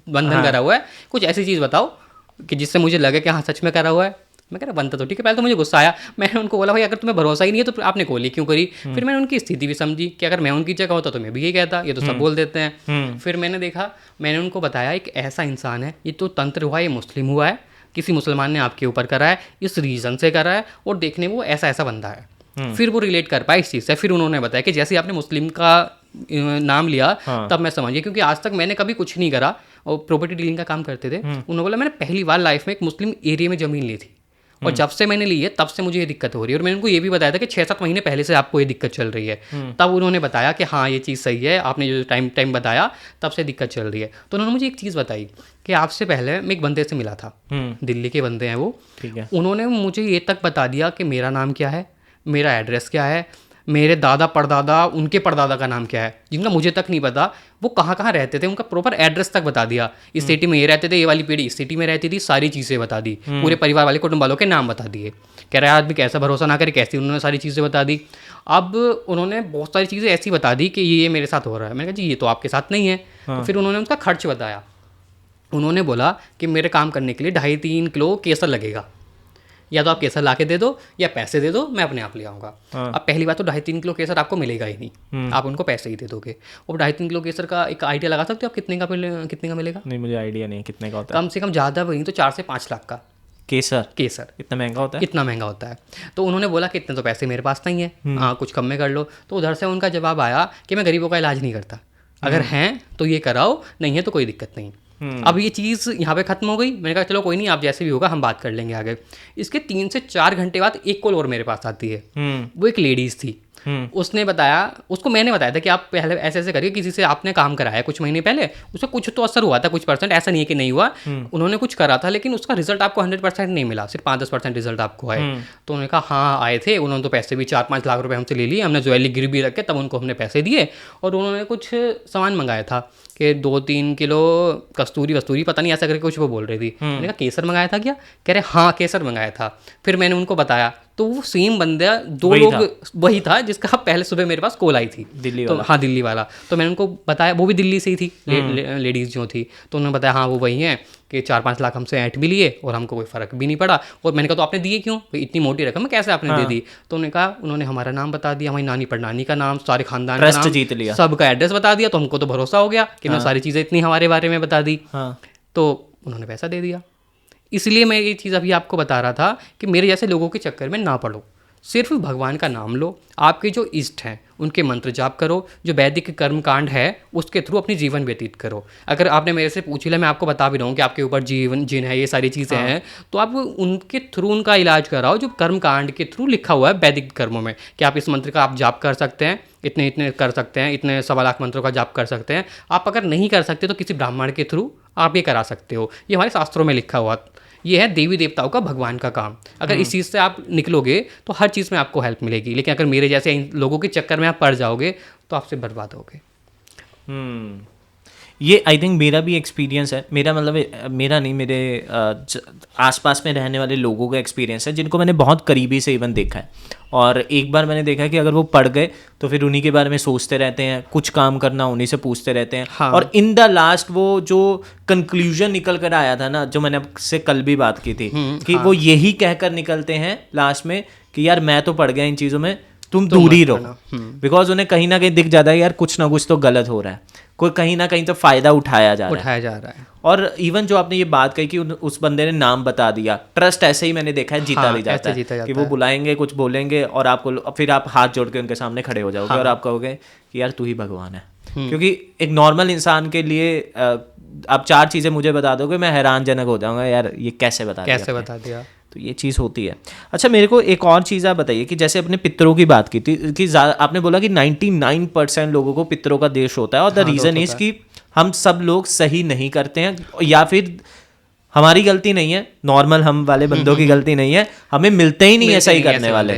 बंधन करा हुआ है, कुछ ऐसी चीज़ बताओ कि जिससे मुझे लगे कि हाँ सच में करा हुआ है। मैं कह रहा बनता तो ठीक है। पहले तो मुझे गुस्सा आया, मैंने उनको बोला भाई अगर तुम्हें भरोसा ही नहीं है तो आपने कॉल ही क्यों करी। फिर मैंने उनकी स्थिति भी समझी कि अगर मैं उनकी जगह होता तो मैं भी यही कहता, ये तो सब बोल देते हैं। फिर मैंने देखा, मैंने उनको बताया एक ऐसा इंसान है, ये तो तंत्र हुआ, ये मुस्लिम हुआ है, किसी मुसलमान ने आपके ऊपर करा है, इस रीज़न से करा है और देखने वो ऐसा ऐसा बंदा है। फिर वो रिलेट कर पाए इस चीज़ से। फिर उन्होंने बताया कि जैसे आपने मुस्लिम का नाम लिया तब मैं समझ गया, क्योंकि आज तक मैंने कभी कुछ नहीं करा और प्रॉपर्टी डीलिंग का काम करते थे। उन्होंने बोला मैंने पहली बार लाइफ में एक मुस्लिम एरिया में ज़मीन ली थी और जब से मैंने ली है तब से मुझे ये दिक्कत हो रही है। और मैंने उनको ये भी बताया था कि 6-7 महीने पहले से आपको ये दिक्कत चल रही है। तब उन्होंने बताया कि हाँ ये चीज़ सही है, आपने जो टाइम बताया तब से दिक्कत चल रही है। तो उन्होंने मुझे एक चीज़ बताई कि आपसे पहले मैं एक बंदे से मिला था, दिल्ली के बंदे हैं वो, ठीक है। उन्होंने मुझे ये तक बता दिया कि मेरा नाम क्या है, मेरा एड्रेस क्या है, मेरे दादा परदादा उनके परदादा का नाम क्या है, जिनका मुझे तक नहीं पता, वो कहाँ कहाँ रहते थे, उनका प्रॉपर एड्रेस तक बता दिया। इस सिटी में ये रहते थे, ये वाली पीढ़ी इस सिटी में रहती थी, सारी चीज़ें बता दी, पूरे परिवार वाले कुटुंब वालों के नाम बता दिए। कह रहा है आदमी कैसा भरोसा ना करे, कैसी उन्होंने सारी चीज़ें बता दी। अब उन्होंने बहुत सारी चीज़ें ऐसी बता दी कि ये मेरे साथ हो रहा है। मैंने कहा जी ये तो आपके साथ नहीं है। तो फिर उन्होंने उसका खर्च बताया। उन्होंने बोला कि मेरे काम करने के लिए 2.5-3 किलो केसर लगेगा, या तो आप केसर ला के दे दो या पैसे दे दो, मैं अपने आप ले आऊँगा। अब पहली बात तो 2.5-3 किलो केसर आपको मिलेगा ही नहीं, आप उनको पैसे ही दे दोगे। और 2.5-3 किलो केसर का एक आइडिया लगा सकते हो आप कितने का मिलेगा? नहीं, मुझे आइडिया नहीं है कितने का होता है। कम से कम ज़्यादा वही तो 4 से 5 लाख का केसर इतना महंगा होता है? इतना महंगा होता है। तो उन्होंने बोला कि इतने तो पैसे मेरे पास नहीं है, हाँ कुछ कम में कर लो। तो उधर से उनका जवाब आया कि मैं गरीबों का इलाज नहीं करता, अगर हैं तो ये कराओ, नहीं है तो कोई दिक्कत नहीं। अब ये चीज़ यहाँ पे ख़त्म हो गई। मैंने कहा चलो कोई नहीं, आप जैसे भी होगा हम बात कर लेंगे आगे। इसके 3 से 4 घंटे बाद एक कॉल और मेरे पास आती है। वो एक लेडीज़ थी, उसने बताया, उसको मैंने बताया था कि आप पहले ऐसे ऐसे करके किसी से आपने काम कराया कुछ महीने पहले, उसको कुछ तो असर हुआ था, कुछ %, ऐसा नहीं है कि नहीं हुआ। उन्होंने कुछ करा था लेकिन उसका रिजल्ट आपको 100% नहीं मिला, सिर्फ 5-10% रिजल्ट आपको आए। तो उन्होंने कहा हाँ आए थे, उन्होंने तो पैसे भी 4-5 लाख रुपए हमसे ले लिए, हमने ज्वेलरी गिरवी रख के तब उनको हमने पैसे दिए। और उन्होंने कुछ सामान मंगाया था कि 2-3 किलो कस्तूरी पता नहीं ऐसा करके कुछ वो बोल रही थी। मैंने कहा केसर मंगाया था क्या? कह रहे हाँ केसर मंगाया था। फिर मैंने उनको बताया तो वो सेम बंदा वही था जिसका पहले सुबह मेरे पास कॉल आई थी, दिल्ली वाला। हाँ दिल्ली वाला। तो मैंने उनको बताया, वो भी दिल्ली से ही थी, लेडीज़ जो थी। तो उन्होंने बताया हाँ वो वही हैं कि 4-5 लाख हमसे ऐंठ भी लिए और हमको कोई फ़र्क भी नहीं पड़ा। और मैंने कहा तो आपने दिए क्यों, इतनी मोटी रकम कैसे आपने दे दी? तो उन्होंने कहा उन्होंने हमारा नाम बता दिया, हमारी नानी परनानी का नाम, सारे खानदान का नाम, जीत लिया, सबका एड्रेस बता दिया। तो हमको तो भरोसा हो गया कि मैं सारी चीज़ें इतनी हमारे बारे में बता दी। तो उन्होंने पैसा दे दिया। इसलिए मैं ये चीज़ अभी आपको बता रहा था कि मेरे जैसे लोगों के चक्कर में ना पड़ो, सिर्फ भगवान का नाम लो, आपके जो इष्ट हैं उनके मंत्र जाप करो, जो वैदिक कर्म कांड है उसके थ्रू अपनी जीवन व्यतीत करो। अगर आपने मेरे से पूछ लिया, मैं आपको बता भी रहा हूँ कि आपके ऊपर जिन है, ये सारी चीज़ें हैं, तो आप उनके थ्रू उनका इलाज कराओ जो कर्म कांड के थ्रू लिखा हुआ है वैदिक कर्मों में कि आप इस मंत्र का आप जाप कर सकते हैं, इतने इतने कर सकते हैं, इतने 1.25 लाख मंत्रों का जाप कर सकते हैं। आप अगर नहीं कर सकते तो किसी ब्राह्मण के थ्रू आप ये करा सकते हो, ये हमारे शास्त्रों में लिखा हुआ। ये है देवी देवताओं का, भगवान का काम। अगर इस चीज़ से आप निकलोगे तो हर चीज़ में आपको हेल्प मिलेगी। लेकिन अगर मेरे जैसे इन लोगों के चक्कर में आप पड़ जाओगे तो आपसे बर्बाद होगे। ये आई थिंक मेरा भी एक्सपीरियंस है, मेरा मतलब मेरा नहीं, मेरे आसपास में रहने वाले लोगों का एक्सपीरियंस है जिनको मैंने बहुत करीबी से इवन देखा है। और एक बार मैंने देखा है कि अगर वो पढ़ गए तो फिर उन्हीं के बारे में सोचते रहते हैं, कुछ काम करना उन्हीं से पूछते रहते हैं। हाँ। और इन द लास्ट वो जो कंक्लूजन निकल कर आया था ना, जो मैंने आपसे कल भी बात की थी कि वो यही कहकर निकलते हैं लास्ट में कि यार मैं तो पढ़ गया इन चीज़ों में, तुम दूर ही रहो। बिकॉज उन्हें कहीं ना कहीं दिख जाता है यार कुछ ना कुछ तो गलत हो रहा है, कोई कहीं ना कहीं तो फायदा उठाया जा रहा है। और इवन जो आपने ये बात कही कि उस बंदे ने नाम बता दिया, ट्रस्ट ऐसे ही मैंने देखा है जीता भी जाता है कि वो बुलाएंगे, कुछ बोलेंगे और आपको फिर आप हाथ जोड़ के उनके सामने खड़े हो जाओगे और आप कहोगे कि यार तू ही भगवान है। क्योंकि एक नॉर्मल इंसान के लिए आप 4 चीज़ें मुझे बता दोगे, मैं हैरानजनक हो जाऊंगा, यार ये कैसे बता दिया। तो ये चीज़ होती है। अच्छा मेरे को एक और चीज़ आप बताइए कि जैसे अपने पितरों की बात की थी कि आपने बोला कि 99% लोगों को पितरों का देश होता है और द रीज़न इज़ कि हम सब लोग सही नहीं करते हैं, या फिर हमारी गलती नहीं है, नॉर्मल हम वाले बंदों की गलती नहीं है, हमें मिलते ही नहीं है सही करने वाले।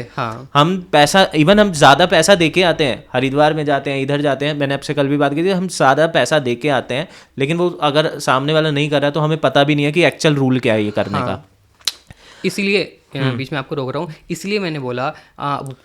हम पैसा, इवन हम ज़्यादा पैसा दे के आते हैं, हरिद्वार में जाते हैं, इधर जाते हैं, मैंने आपसे कल भी बात की थी, हम ज़्यादा पैसा दे के आते हैं लेकिन वो अगर सामने वाला नहीं कर रहा तो हमें पता भी नहीं है कि एक्चुअल रूल क्या है ये करने का। इसलिए बीच में आपको रोक रहा हूँ, इसलिए मैंने बोला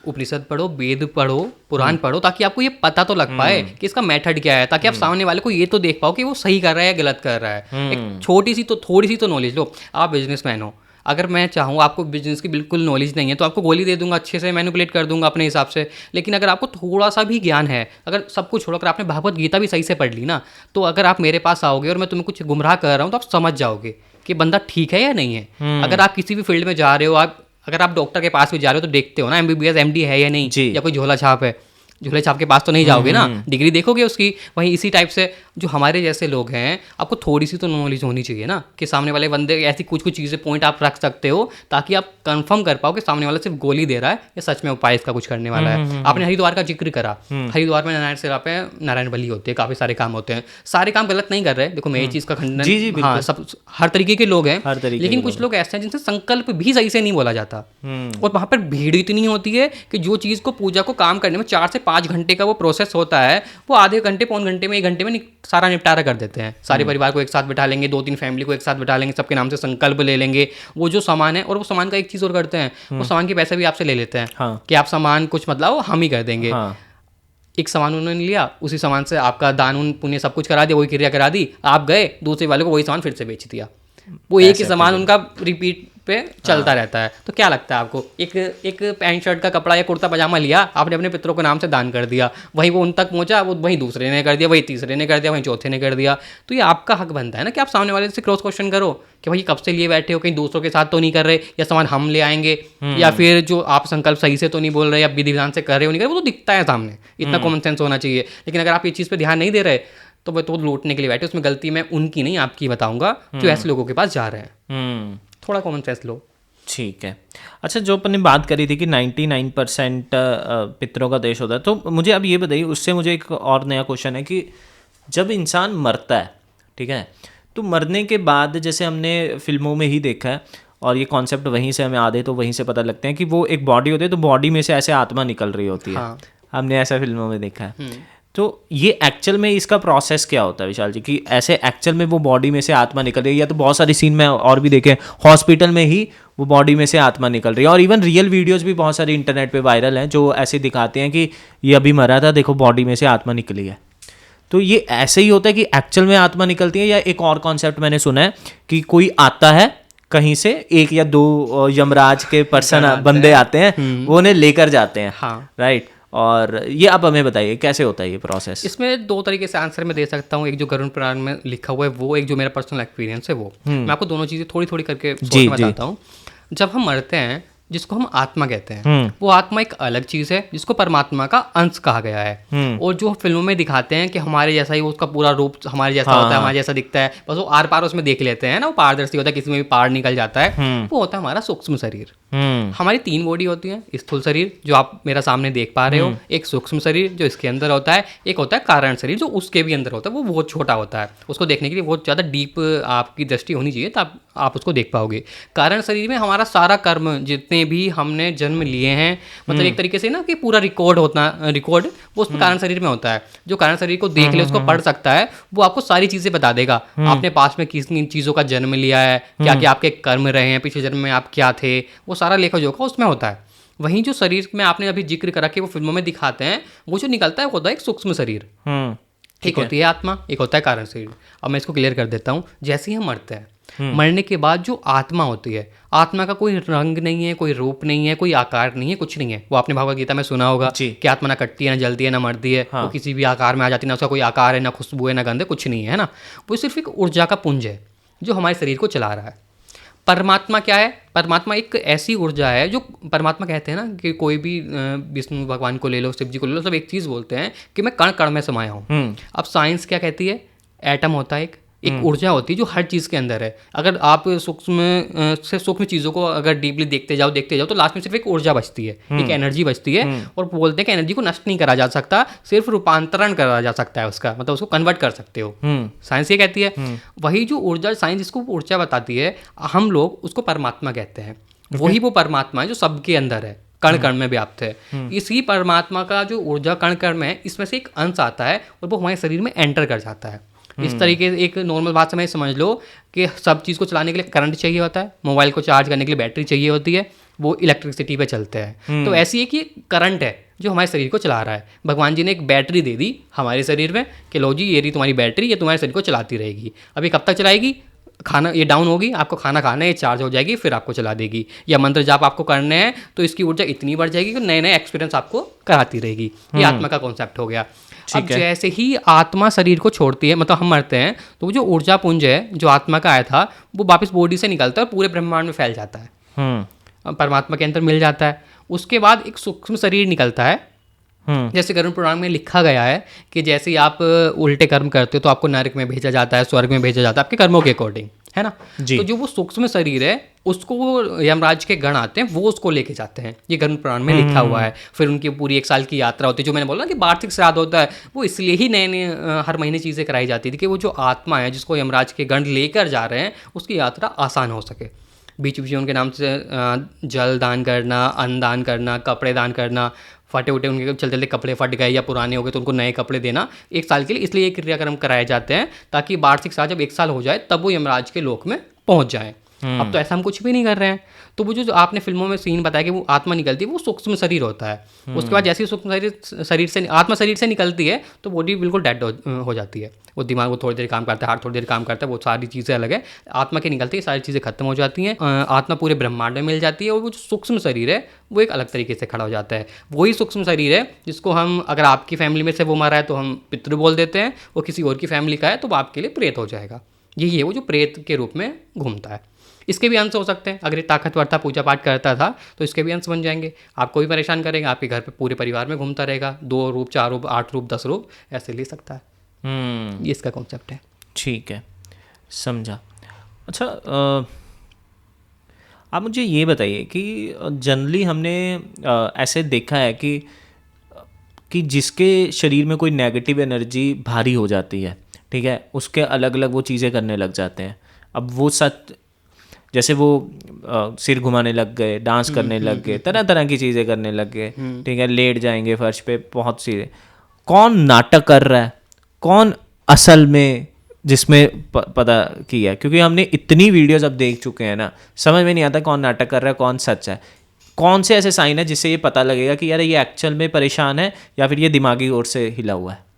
उपनिषद पढ़ो, वेद पढ़ो, पुराण पढ़ो, ताकि आपको ये पता तो लग पाए कि इसका मेथड क्या है, ताकि आप सामने वाले को ये तो देख पाओ कि वो सही कर रहा है या गलत कर रहा है। एक छोटी सी तो थोड़ी सी तो नॉलेज लो। आप बिजनेसमैन हो, अगर मैं चाहूँ, आपको बिजनेस की बिल्कुल नॉलेज नहीं है तो आपको गोली दे दूंगा, अच्छे से मैनिपुलेट कर दूंगा अपने हिसाब से। लेकिन अगर आपको थोड़ा सा भी ज्ञान है, अगर सब कुछ छोड़कर आपने भागवत गीता भी सही से पढ़ ली ना, तो अगर आप मेरे पास आओगे और मैं तुम्हें कुछ गुमराह कर रहा हूँ तो आप समझ जाओगे कि बंदा ठीक है या नहीं है। अगर आप किसी भी फील्ड में जा रहे हो, अगर आप डॉक्टर के पास भी जा रहे हो तो देखते हो ना MBBS MD है या नहीं, या कोई झोला छाप है। झोले छाप के पास तो नहीं जाओगे ना, डिग्री देखोगे उसकी। वहीं इसी टाइप से जो हमारे जैसे लोग हैं, आपको थोड़ी सी तो नॉलेज होनी चाहिए ना, कि सामने वाले बंदे ऐसी कुछ कुछ चीज़ें पॉइंट आप रख सकते हो ताकि आप कंफर्म कर पाओ कि सामने वाला सिर्फ गोली दे रहा है या सच में उपाय इसका कुछ करने वाला है। आपने हरिद्वार का जिक्र करा, हरिद्वार में नारायण सिरा पे नारायण बलि होते हैं, काफ़ी सारे काम होते हैं। सारे काम गलत नहीं कर रहे, देखो मैं ये चीज़ का खंडन, हाँ सब हर तरीके के लोग हैं, लेकिन कुछ लोग ऐसे हैं जिनसे संकल्प भी सही से नहीं बोला जाता, और वहाँ पर भीड़ इतनी होती है कि जो चीज़ को पूजा को काम करने में 4 से 5 घंटे का वो प्रोसेस होता है, वो आधे घंटे, पौन घंटे में, 1 घंटे में सारा निपटारा कर देते हैं। सारे परिवार को एक साथ बिठा लेंगे, 2-3 फैमिली को एक साथ बिठा लेंगे, सबके नाम से संकल्प ले लेंगे, वो जो सामान है, और वो सामान का एक चीज़ और करते हैं, वो सामान के पैसे भी आपसे ले लेते हैं कि आप सामान कुछ मतलब हम ही कर देंगे। एक सामान उन्होंने लिया, उसी सामान से आपका दान उन पुण्य सब कुछ करा दिया, वही क्रिया करा दी, आप गए, दूसरे वाले को वही सामान फिर से बेच दिया। वो एक ही सामान उनका रिपीट पे चलता रहता है। तो क्या लगता है आपको, एक पैंट शर्ट का कपड़ा या कुर्ता पजामा लिया, आपने अपने पितरों के नाम से दान कर दिया, वहीं वो उन तक पहुंचा, वो वहीं दूसरे ने कर दिया, वहीं तीसरे ने कर दिया, वहीं चौथे ने कर दिया। तो ये आपका हक बनता है ना कि आप सामने वाले से क्रॉस क्वेश्चन करो कि भाई कब से लिए बैठे हो, कहीं दूसरों के साथ तो नहीं कर रहे, या सामान हम ले आएंगे, या फिर जो आप संकल्प सही से तो नहीं बोल रहे, या विधि विधान से कर रहे हो नहीं कर रहे, वो तो दिखता है सामने। इतना कॉमन सेंस होना चाहिए। लेकिन अगर आप ये चीज़ पर ध्यान नहीं दे रहे तो वह तो लूटने के लिए बैठे, उसमें गलती मैं उनकी नहीं आपकी बताऊंगा जो ऐसे लोगों के पास जा रहे हैं। थोड़ा कॉमन सेंस लो। ठीक है। अच्छा, जो अपन ने बात करी थी कि 99% पितरों का देश होता है, तो मुझे अब ये बताइए, उससे मुझे एक और नया क्वेश्चन है कि जब इंसान मरता है, ठीक है, तो मरने के बाद जैसे हमने फिल्मों में ही देखा है, और ये कॉन्सेप्ट वहीं से हमें आधे तो वहीं से पता लगते हैं कि वो एक बॉडी होती है, तो बॉडी में से ऐसे आत्मा निकल रही होती है। हमने ऐसा फिल्मों में देखा है। तो ये एक्चुअल में इसका प्रोसेस क्या होता है विशाल जी, कि ऐसे एक्चुअल में वो बॉडी में से आत्मा निकल रही है, या तो बहुत सारी सीन में और भी देखे हॉस्पिटल में ही वो बॉडी में से आत्मा निकल रही है, और इवन रियल वीडियोस भी बहुत सारी इंटरनेट पे वायरल हैं जो ऐसे दिखाते हैं कि ये अभी मरा था, देखो बॉडी में से आत्मा निकली है। तो ये ऐसे ही होता है कि एक्चुअल में आत्मा निकलती है, या एक और कॉन्सेप्ट मैंने सुना है कि कोई आता है कहीं से, 1 या 2 यमराज के पर्सन बंदे आते हैं, वो उन्हें लेकर जाते हैं, राइट। और ये आप हमें बताइए कैसे होता है ये प्रोसेस। इसमें 2 तरीके से आंसर मैं दे सकता हूँ। एक जो गरुड़ पुराण में लिखा हुआ है वो, एक जो मेरा पर्सनल एक्सपीरियंस है वो। मैं आपको दोनों चीज़ें थोड़ी थोड़ी करके बताता हूँ। जब हम मरते हैं, जिसको हम आत्मा कहते हैं, वो आत्मा एक अलग चीज़ है जिसको परमात्मा का अंश कहा गया है। और जो फिल्मों में दिखाते हैं कि हमारे जैसा ही उसका पूरा रूप हमारे जैसा होता है, हमारे जैसा दिखता है, बस वो आर पार उसमें देख लेते हैं ना, वो पारदर्शी होता है, किसी में भी पार निकल जाता है, वो होता है हमारा सूक्ष्म शरीर। हमारी 3 बॉडी होती है। स्थूल शरीर जो आप मेरा सामने देख पा रहे हो, एक सूक्ष्म शरीर जो इसके अंदर होता है, एक होता है कारण शरीर जो उसके भी अंदर होता है, वो बहुत छोटा होता है। उसको देखने के लिए बहुत ज़्यादा डीप आपकी दृष्टि होनी चाहिए, तब आप उसको देख पाओगे। कारण शरीर में हमारा सारा कर्म, जितने भी हमने जन्म लिए हैं, मतलब एक तरीके से ना कि पूरा रिकॉर्ड वो उसमें कारण शरीर में होता है। जो कारण शरीर को देख ले, उसको पढ़ सकता है, वो आपको सारी चीज़ें बता देगा। आपने पास में किस किन चीज़ों का जन्म लिया है, क्या क्या आपके कर्म रहे हैं, पिछले जन्म में आप क्या थे, वो सारा लेखा जोखा उसमें होता है। वहीं जो शरीर में आपने अभी जिक्र करा कि वो फिल्मों में दिखाते हैं, वो जो निकलता है वो होता है एक सूक्ष्म शरीर। एक होती है आत्मा, एक होता है कारण शरीर। अब मैं इसको क्लियर कर देता हूँ। जैसे ही हम मरते हैं, मरने के बाद जो आत्मा होती है, आत्मा का कोई रंग नहीं है, कोई रूप नहीं है, कोई आकार नहीं है, कुछ नहीं है। वो आपने भगवद गीता में सुना होगा कि आत्मा ना कटती है, ना जलती है, ना मरती है, वो किसी भी आकार में आ जाती है, ना उसका कोई आकार है, ना खुशबू है, ना गंध है, कुछ नहीं है ना। वो सिर्फ एक ऊर्जा का पुंज है जो हमारे शरीर को चला रहा है। परमात्मा क्या है? परमात्मा एक ऐसी ऊर्जा है जो परमात्मा कहते हैं ना कि कोई भी विष्णु भगवान को ले लो, शिव जी को ले लो, सब एक चीज़ बोलते हैं कि मैं कण कण में समाया हूँ। अब साइंस क्या कहती है? एटम होता है, एक ऊर्जा होती है जो हर चीज़ के अंदर है। अगर आप सूक्ष्म से सूक्ष्म चीज़ों को अगर डीपली देखते जाओ तो लास्ट में सिर्फ एक ऊर्जा बचती है, एक एनर्जी बचती है। और बोलते हैं कि एनर्जी को नष्ट नहीं करा जा सकता, सिर्फ रूपांतरण करा जा सकता है उसका, मतलब उसको कन्वर्ट कर सकते हो। साइंस ये कहती है। वही जो ऊर्जा, साइंस जिसको ऊर्जा बताती है, हम लोग उसको परमात्मा कहते हैं। वही वो परमात्मा है जो सबके अंदर है, कण कण में व्याप्त है। इसी परमात्मा का जो ऊर्जा कण कण में है, इसमें से एक अंश आता है और वो हमारे शरीर में एंटर कर जाता है। इस तरीके से एक नॉर्मल बात से मैं समझ लो कि सब चीज़ को चलाने के लिए करंट चाहिए होता है, मोबाइल को चार्ज करने के लिए बैटरी चाहिए होती है, वो इलेक्ट्रिसिटी पे चलते हैं। तो ऐसी एक ये करंट है जो हमारे शरीर को चला रहा है। भगवान जी ने एक बैटरी दे दी हमारे शरीर में कि लो जी, ये रही तुम्हारी बैटरी, ये तुम्हारे शरीर को चलाती रहेगी। अभी कब तक चलाएगी? खाना ये डाउन होगी, आपको खाना खाना है, ये चार्ज हो जाएगी, फिर आपको चला देगी। या मंत्र जाप आपको करने हैं तो इसकी ऊर्जा इतनी बढ़ जाएगी कि नए नए एक्सपीरियंस आपको कराती रहेगी। ये आत्मा का कॉन्सेप्ट हो गया। अब जैसे ही आत्मा शरीर को छोड़ती है, मतलब हम मरते हैं, तो वो जो ऊर्जा पुंज है जो आत्मा का आया था वो वापस बॉडी से निकलता है और पूरे ब्रह्मांड में फैल जाता है, परमात्मा के अंदर मिल जाता है। उसके बाद एक सूक्ष्म शरीर निकलता है। जैसे गरुड़ पुराण में लिखा गया है कि जैसे ही आप उल्टे कर्म करते हो तो आपको नरक में भेजा जाता है, स्वर्ग में भेजा जाता है आपके कर्मों के अकॉर्डिंग, है ना। तो जो वो सूक्ष्म शरीर है उसको वो यमराज के गण आते हैं, वो उसको लेके जाते हैं। ये गरुड़ पुराण में लिखा हुआ है। फिर उनकी पूरी 1 साल की यात्रा होती है, जो मैंने बोला कि वार्षिक श्राद्ध होता है, वो इसलिए ही नए नए हर महीने चीज़ें कराई जाती थी कि वो जो आत्मा है जिसको यमराज के गण लेकर जा रहे हैं उसकी यात्रा आसान हो सके। बीच बीच में उनके नाम से जल दान करना, अन्न दान करना, कपड़े दान करना, फटे उटे उनके चलते चलते कपड़े फट गए या पुराने हो गए तो उनको नए कपड़े देना 1 साल के लिए, इसलिए ये क्रियाक्रम कराए जाते हैं ताकि वार्षिक श्राद्ध जब 1 साल हो जाए तब वो यमराज के लोक में पहुंच जाए। अब तो ऐसा हम कुछ भी नहीं कर रहे हैं। तो वो जो आपने फिल्मों में सीन बताया कि वो आत्मा निकलती है, वो सूक्ष्म शरीर होता है। उसके बाद जैसे ही सूक्ष्म शरीर से आत्मा शरीर से निकलती है तो बॉडी बिल्कुल डेड हो जाती है। वो दिमाग वो थोड़ी देर काम करता है, हार्ट थोड़ी देर काम करता है, वो सारी चीज़ें अलग है। आत्मा के निकलती है सारी चीज़ें खत्म हो जाती हैं, आत्मा पूरे ब्रह्मांड में मिल जाती है और वो जो सूक्ष्म शरीर है वो एक अलग तरीके से खड़ा हो जाता है। वही सूक्ष्म शरीर है जिसको हम, अगर आपकी फैमिली में से वो मरा है तो हम पितृ बोल देते हैं, वो किसी और की फैमिली का है तो वो आपके लिए प्रेत हो जाएगा। यही है वो जो प्रेत के रूप में घूमता है। इसके भी अंश हो सकते हैं। अगर ये ताकतवर था, पूजा पाठ करता था, तो इसके भी अंश बन जाएंगे। आपको भी परेशान करेगा, आपके घर पे पूरे परिवार में घूमता रहेगा। 2 रूप, 4 रूप, 8 रूप, 10 रूप ऐसे ले सकता है। ये इसका कॉन्सेप्ट है। ठीक है, समझा। अच्छा, आप मुझे ये बताइए कि जनरली हमने ऐसे देखा है कि जिसके शरीर में कोई नेगेटिव एनर्जी भारी हो जाती है, ठीक है, उसके अलग अलग वो चीज़ें करने लग जाते हैं। अब वो जैसे वो सिर घुमाने लग गए, डांस करने लग गए, तरह तरह की चीज़ें करने लग गए, ठीक है, लेट जाएंगे फर्श पे, बहुत सी। कौन नाटक कर रहा है, कौन असल में जिसमें पता किया? क्योंकि हमने इतनी वीडियोस अब देख चुके हैं ना, समझ में नहीं आता कौन नाटक कर रहा है, कौन सच है। कौन से ऐसे साइन है जिससे ये पता लगेगा कि यार ये एक्चुअल में परेशान है या फिर ये दिमागी ओर से हिला हुआ है?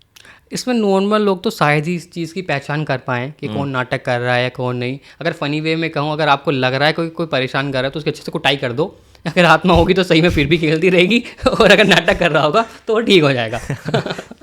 इसमें नॉर्मल लोग तो शायद ही इस चीज़ की पहचान कर पाएँ कि कौन नाटक कर रहा है कौन नहीं। अगर फ़नी वे में कहूँ, अगर आपको लग रहा है कोई परेशान कर रहा है तो उसके अच्छे से कुटाई कर दो। अगर आत्मा होगी तो सही में फिर भी खेलती रहेगी, और अगर नाटक कर रहा होगा तो वो ठीक हो जाएगा।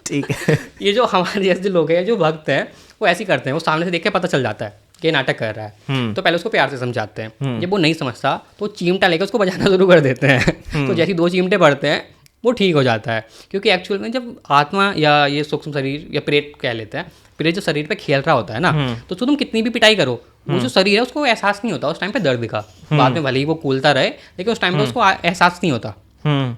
ठीक है। ये जो हमारे जैसे लोग हैं, जो भक्त हैं, वो ऐसे ही करते हैं। वो सामने से देख के पता चल जाता है कि ये नाटक कर रहा है, तो पहले उसको प्यार से समझाते हैं। जब वो नहीं समझता तो चिमटा लेकर उसको बजाना शुरू कर देते हैं। तो जैसे 2 चिमटे पड़ते हैं वो ठीक हो जाता है। क्योंकि एक्चुअल में जब आत्मा या ये सूक्ष्म शरीर या प्रेत कह लेते हैं, प्रेत जो शरीर पे खेल रहा होता है ना, तो तुम कितनी भी पिटाई करो, वो जो शरीर है उसको एहसास नहीं होता उस टाइम पे दर्द का। बाद में भले ही वो कूलता रहे, लेकिन उस टाइम पे उसको एहसास नहीं होता।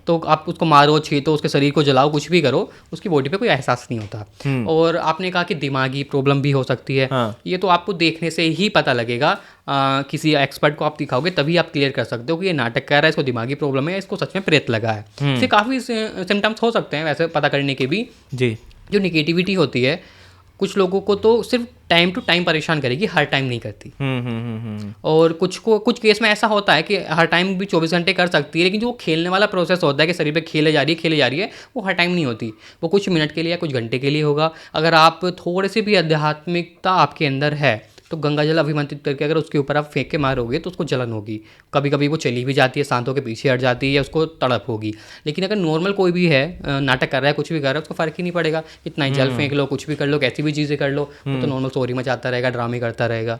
तो आप उसको मारो, छींटो, उसके शरीर को जलाओ, कुछ भी करो, उसकी बॉडी पे कोई एहसास नहीं होता। और आपने कहा कि दिमागी प्रॉब्लम भी हो सकती है। ये तो आपको देखने से ही पता लगेगा। किसी एक्सपर्ट को आप दिखाओगे तभी आप क्लियर कर सकते हो कि ये नाटक कर रहा है, इसको दिमागी प्रॉब्लम है, इसको सच में प्रेत लगा है। इससे काफ़ी सिम्टम्स हो सकते हैं वैसे पता करने के भी। जी, जो निगेटिविटी होती है कुछ लोगों को तो सिर्फ टाइम टू टाइम परेशान करेगी, हर टाइम नहीं करती। और कुछ केस में ऐसा होता है कि हर टाइम भी 24 घंटे कर सकती है, लेकिन जो खेलने वाला प्रोसेस होता है कि शरीर पे खेले जा रही है, वो हर टाइम नहीं होती। वो कुछ मिनट के लिए या कुछ घंटे के लिए होगा। अगर आप थोड़े से भी आध्यात्मिकता आपके अंदर है तो गंगा जल अभिमंत्रित करके अगर उसके ऊपर आप फेंक के मारोगे तो उसको जलन होगी। कभी कभी वो चली भी जाती है, सांतों के पीछे हट जाती है, या उसको तड़प होगी। लेकिन अगर नॉर्मल कोई भी है, नाटक कर रहा है, कुछ भी कर रहा है, उसको फ़र्क ही नहीं पड़ेगा। इतना ही जल फेंक लो, कुछ भी कर लो, कैसी भी चीज़ें कर लो, वो तो नॉर्मल सोरी मचाता रहेगा, ड्रामे करता रहेगा।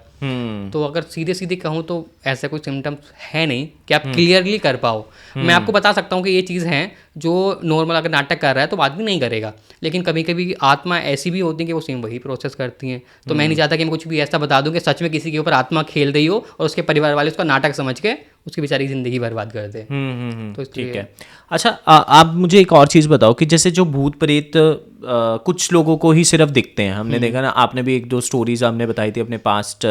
तो अगर सीधे सीधे कहूँ तो ऐसा कोई सिम्टम्स है नहीं कि आप क्लियरली कर पाओ। मैं आपको बता सकता हूँ कि ये चीज़ है जो नॉर्मल अगर नाटक कर रहा है तो आदमी नहीं करेगा, लेकिन कभी कभी आत्मा ऐसी भी होती है कि वो सेम वही प्रोसेस करती हैं। तो मैं नहीं चाहता कि मैं कुछ भी ऐसा बता दूं कि सच में किसी के ऊपर आत्मा खेल रही हो और उसके परिवार वाले उसका नाटक समझ के उसकी बेचारी ज़िंदगी बर्बाद कर दे। तो ठीक है। अच्छा, आप मुझे एक और चीज़ बताओ कि जैसे जो भूत प्रेत कुछ लोगों को ही सिर्फ दिखते हैं, हमने देखा ना, आपने भी 1-2 स्टोरीज आपने बताई थी अपने पास्ट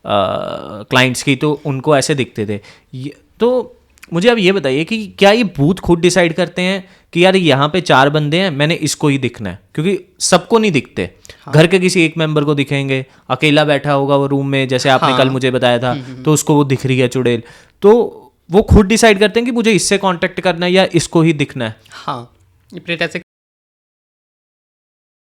क्लाइंट्स की, तो उनको ऐसे दिखते थे। तो मुझे अब ये बताइए कि क्या ये भूत खुद डिसाइड करते हैं कि यार यहाँ पे 4 बंदे हैं, मैंने इसको ही दिखना है? क्योंकि सबको नहीं दिखते। घर के किसी एक मेंबर को दिखेंगे, अकेला बैठा होगा वो रूम में, जैसे आपने कल मुझे बताया था, तो उसको वो दिख रही है चुड़ैल, तो वो खुद डिसाइड करते हैं कि मुझे इससे कांटेक्ट करना है या इसको ही दिखना है। हाँ, ये प्रेत ऐसे